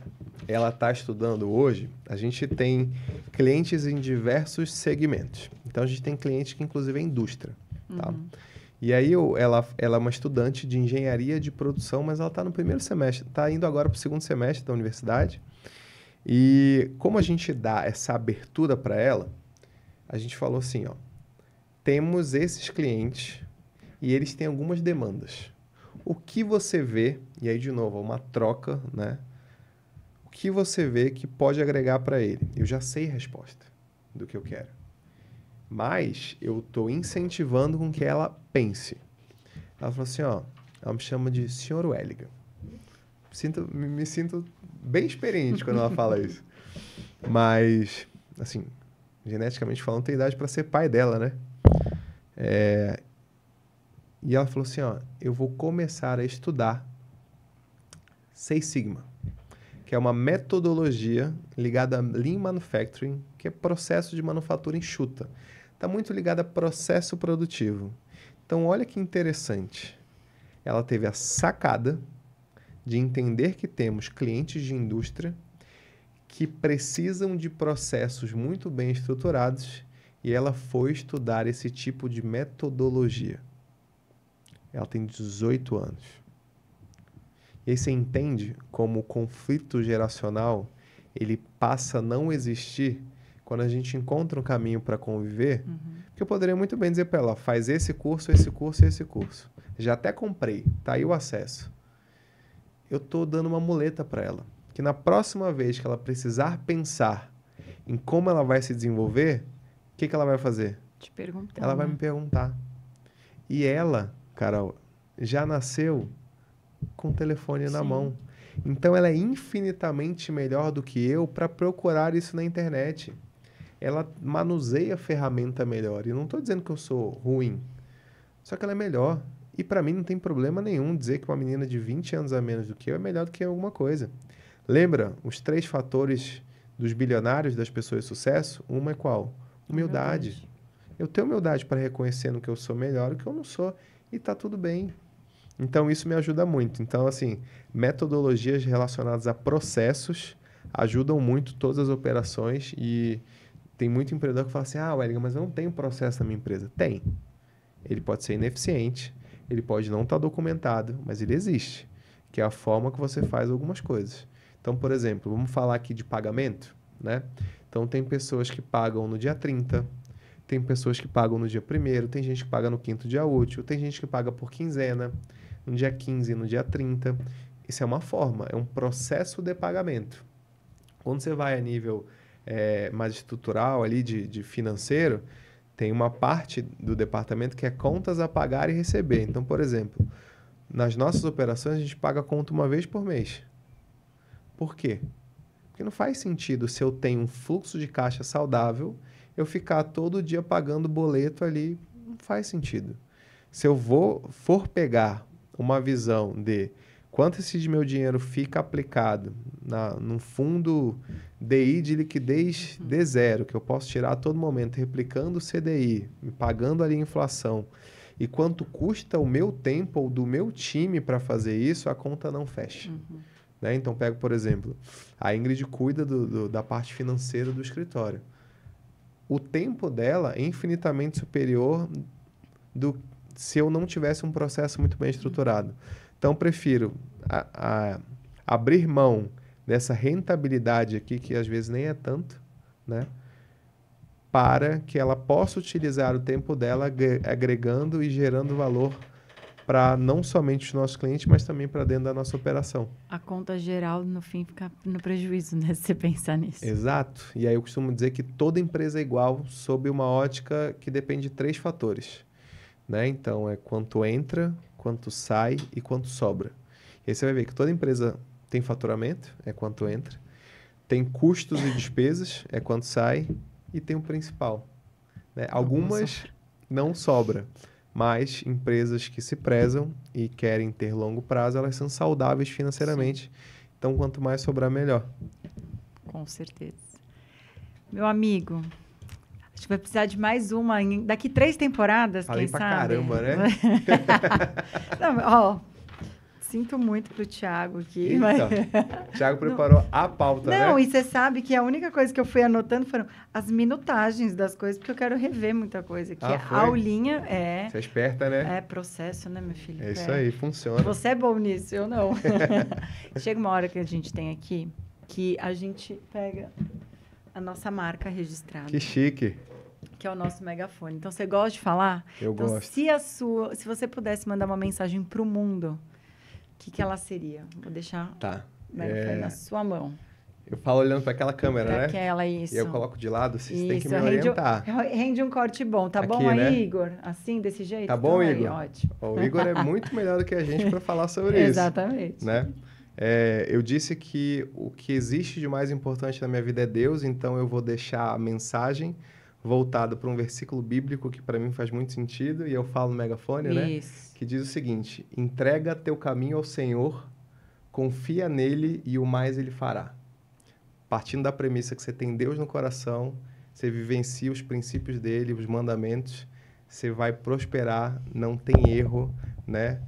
Speaker 2: ela está estudando hoje. A gente tem clientes em diversos segmentos. Então, a gente tem cliente que, inclusive, é indústria. Tá? E aí, ela é uma estudante de engenharia de produção, mas ela está no primeiro semestre. Está indo agora para o segundo semestre da universidade. E como a gente dá essa abertura para ela, a gente falou assim, ó, temos esses clientes e eles têm algumas demandas. O que você vê, e aí de novo, uma troca, né? O que você vê que pode agregar para ele? Eu já sei a resposta do que eu quero. Mas eu estou incentivando com que ela pense. Ela falou assim, ó, ela me chama de Sr. Welligan. Me sinto bem experiente quando ela fala isso. Mas, assim, geneticamente falando, tem idade para ser pai dela, né? E ela falou assim, ó, eu vou começar a estudar Six Sigma, que é uma metodologia ligada a Lean Manufacturing, que é processo de manufatura enxuta. Está muito ligada a processo produtivo. Então, olha que interessante. Ela teve a sacada de entender que temos clientes de indústria que precisam de processos muito bem estruturados e ela foi estudar esse tipo de metodologia. Ela tem 18 anos. E aí você entende como o conflito geracional ele passa a não existir quando a gente encontra um caminho para conviver. Porque eu poderia muito bem dizer para ela, faz esse curso, esse curso e esse curso. Já até comprei, tá aí o acesso. Eu estou dando uma muleta para ela. Que na próxima vez que ela precisar pensar em como ela vai se desenvolver, o que ela vai fazer?
Speaker 1: Te perguntar.
Speaker 2: Ela vai me perguntar. E ela, Carol, já nasceu com o telefone na mão. Então, ela é infinitamente melhor do que eu para procurar isso na internet. Ela manuseia a ferramenta melhor. E não estou dizendo que eu sou ruim, só que ela é melhor. E para mim não tem problema nenhum dizer que uma menina de 20 anos a menos do que eu é melhor do que alguma coisa. Lembra os 3 fatores dos bilionários, das pessoas de sucesso? Uma é qual? Humildade. Eu tenho humildade para reconhecer no que eu sou melhor e o que eu não sou. E tá tudo bem. Então, isso me ajuda muito. Então, assim, metodologias relacionadas a processos ajudam muito todas as operações. E tem muito empreendedor que fala assim, Wellington, mas eu não tenho processo na minha empresa. Tem. Ele pode ser ineficiente, ele pode não estar documentado, mas ele existe, que é a forma que você faz algumas coisas. Então, por exemplo, vamos falar aqui de pagamento, né? Então, tem pessoas que pagam no dia 30, tem pessoas que pagam no dia 1º, tem gente que paga no 5º dia útil, tem gente que paga por quinzena, no dia 15, no dia 30. Isso é uma forma, é um processo de pagamento. Quando você vai a nível mais estrutural ali de financeiro, tem uma parte do departamento que é contas a pagar e receber. Então, por exemplo, nas nossas operações a gente paga a conta uma vez por mês. Por quê? Porque não faz sentido, se eu tenho um fluxo de caixa saudável, eu ficar todo dia pagando boleto ali. Não faz sentido. Se eu for pegar uma visão de quanto esse meu dinheiro fica aplicado num fundo DI de liquidez D0, que eu posso tirar a todo momento, replicando o CDI, pagando ali a inflação, e quanto custa o meu tempo ou do meu time para fazer isso, a conta não fecha. Né? Então, pego, por exemplo, a Ingrid cuida da parte financeira do escritório. O tempo dela é infinitamente superior se eu não tivesse um processo muito bem estruturado. Então, prefiro abrir mão dessa rentabilidade aqui, que às vezes nem é tanto, né? Para que ela possa utilizar o tempo dela agregando e gerando valor para não somente os nossos clientes, mas também para dentro da nossa operação.
Speaker 1: A conta geral, no fim, fica no prejuízo, né? Se você pensar nisso.
Speaker 2: Exato. E aí eu costumo dizer que toda empresa é igual sob uma ótica que depende de 3 fatores. Né? Então, é quanto entra, quanto sai e quanto sobra. E aí você vai ver que toda empresa tem faturamento, é quanto entra, tem custos e despesas, é quanto sai, e tem o principal. Né? Algumas não sobra, mas empresas que se prezam e querem ter longo prazo, elas são saudáveis financeiramente. Sim. Então, quanto mais sobrar, melhor.
Speaker 1: Com certeza. Meu amigo, a gente vai precisar de mais uma. Daqui 3 temporadas,
Speaker 2: Falei
Speaker 1: quem
Speaker 2: pra
Speaker 1: sabe?
Speaker 2: Caramba, né?
Speaker 1: Não, sinto muito pro Thiago aqui. Mas...
Speaker 2: O Thiago preparou a pauta, né?
Speaker 1: Não, e você sabe que a única coisa que eu fui anotando foram as minutagens das coisas, porque eu quero rever muita coisa aqui. A aulinha é...
Speaker 2: Você é esperta, né?
Speaker 1: É processo, né, meu filho?
Speaker 2: É isso aí, funciona.
Speaker 1: Você é bom nisso, eu não. Chega uma hora que a gente tem aqui que a gente pega a nossa marca registrada.
Speaker 2: Que chique.
Speaker 1: Que é o nosso megafone. Então, você gosta de falar?
Speaker 2: Eu gosto.
Speaker 1: Se você pudesse mandar uma mensagem para o mundo, o que ela seria? Vou deixar o megafone na sua mão.
Speaker 2: Eu falo olhando para aquela câmera, né?
Speaker 1: Aquela, isso.
Speaker 2: E eu coloco de lado, vocês têm que me orientar.
Speaker 1: Rende um corte bom. Tá aqui, bom aí, né? Igor? Assim, desse jeito?
Speaker 2: Tá bom,
Speaker 1: então,
Speaker 2: Igor?
Speaker 1: Aí, ótimo.
Speaker 2: O Igor é muito melhor do que a gente para falar sobre isso.
Speaker 1: Exatamente.
Speaker 2: Né? Eu disse que o que existe de mais importante na minha vida é Deus, então eu vou deixar a mensagem voltada para um versículo bíblico que para mim faz muito sentido, e eu falo no megafone, né? Que diz o seguinte: entrega teu caminho ao Senhor, confia nele e o mais ele fará. Partindo da premissa que você tem Deus no coração, você vivencia os princípios dele, os mandamentos, você vai prosperar, não tem erro, né?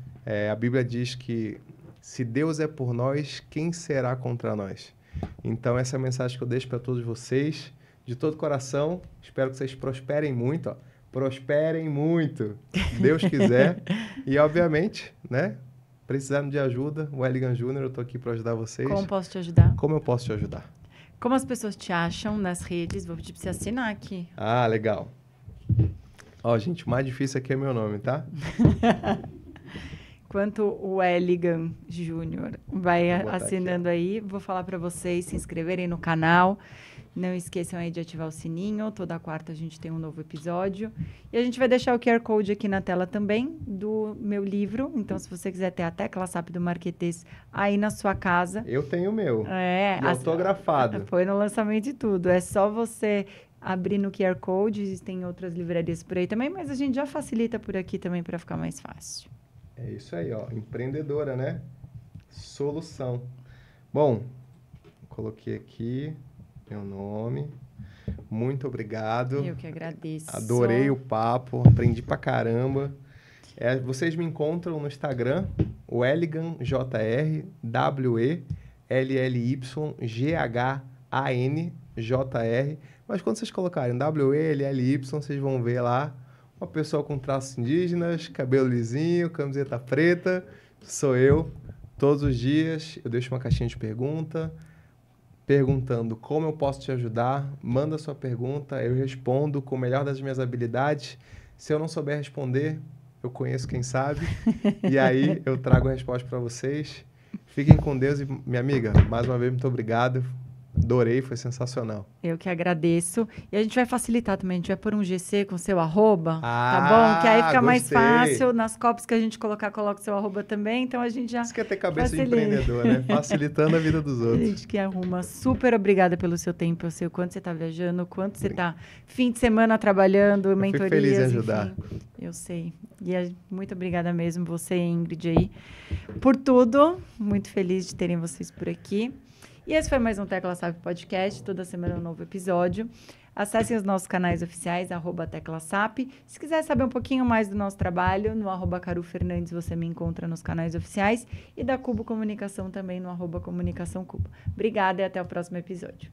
Speaker 2: A Bíblia diz que se Deus é por nós, quem será contra nós? Então, essa é a mensagem que eu deixo para todos vocês, de todo o coração. Espero que vocês prosperem muito, ó. Prosperem muito, se Deus quiser. E, obviamente, né? Precisando de ajuda, o Wellington Júnior, eu estou aqui para ajudar vocês.
Speaker 1: Como posso te ajudar?
Speaker 2: Como eu posso te ajudar?
Speaker 1: Como as pessoas te acham nas redes? Vou pedir para você assinar aqui.
Speaker 2: Ah, legal. Ó, gente, o mais difícil aqui é meu nome, tá?
Speaker 1: Enquanto o Wellington Júnior vai assinando aí, vou falar para vocês se inscreverem no canal Não esqueçam aí de ativar o sininho. Toda quarta a gente tem um novo episódio. E a gente vai deixar o QR Code aqui na tela também do meu livro. Então, se você quiser ter a Tecla SAP do Marquetês aí na sua casa...
Speaker 2: Eu tenho o meu.
Speaker 1: É.
Speaker 2: Autografado.
Speaker 1: Foi no lançamento de tudo. É só você abrir no QR Code. Existem outras livrarias por aí também, mas a gente já facilita por aqui também para ficar mais fácil.
Speaker 2: É isso aí, ó. Empreendedora, né? Solução. Bom, coloquei aqui meu nome. Muito obrigado.
Speaker 1: Eu que agradeço.
Speaker 2: Adorei o papo, aprendi pra caramba. Vocês me encontram no Instagram, o Wellinghan JR, WELLYGHANJR. Mas quando vocês colocarem WELLY, vocês vão ver lá uma pessoa com traços indígenas, cabelo lisinho, camiseta preta. Sou eu. Todos os dias eu deixo uma caixinha de pergunta, perguntando como eu posso te ajudar. Manda sua pergunta, eu respondo com o melhor das minhas habilidades. Se eu não souber responder, eu conheço quem sabe. E aí eu trago a resposta para vocês. Fiquem com Deus e, minha amiga, mais uma vez, muito obrigado. Adorei, foi sensacional.
Speaker 1: Eu que agradeço. E a gente vai facilitar também. A gente vai pôr um GC com seu arroba, tá bom? Que aí fica mais fácil. Nas copies que a gente coloca o seu arroba também. Então a gente já
Speaker 2: Isso quer ter cabeça de empreendedor, né? Facilitando a vida dos outros.
Speaker 1: A gente que arruma. Super obrigada pelo seu tempo. Eu sei o quanto você está viajando, o quanto você está fim de semana trabalhando, mentorias.
Speaker 2: Fico feliz em ajudar.
Speaker 1: Enfim, eu sei. E muito obrigada mesmo, você e Ingrid aí, por tudo. Muito feliz de terem vocês por aqui. E esse foi mais um Tecla SAP Podcast, toda semana um novo episódio. Acessem os nossos canais oficiais, @TeclaSAP. Se quiser saber um pouquinho mais do nosso trabalho, no @CaruFernandes você me encontra nos canais oficiais. E da Cubo Comunicação também, no @ComunicaçãoCubo. Obrigada e até o próximo episódio.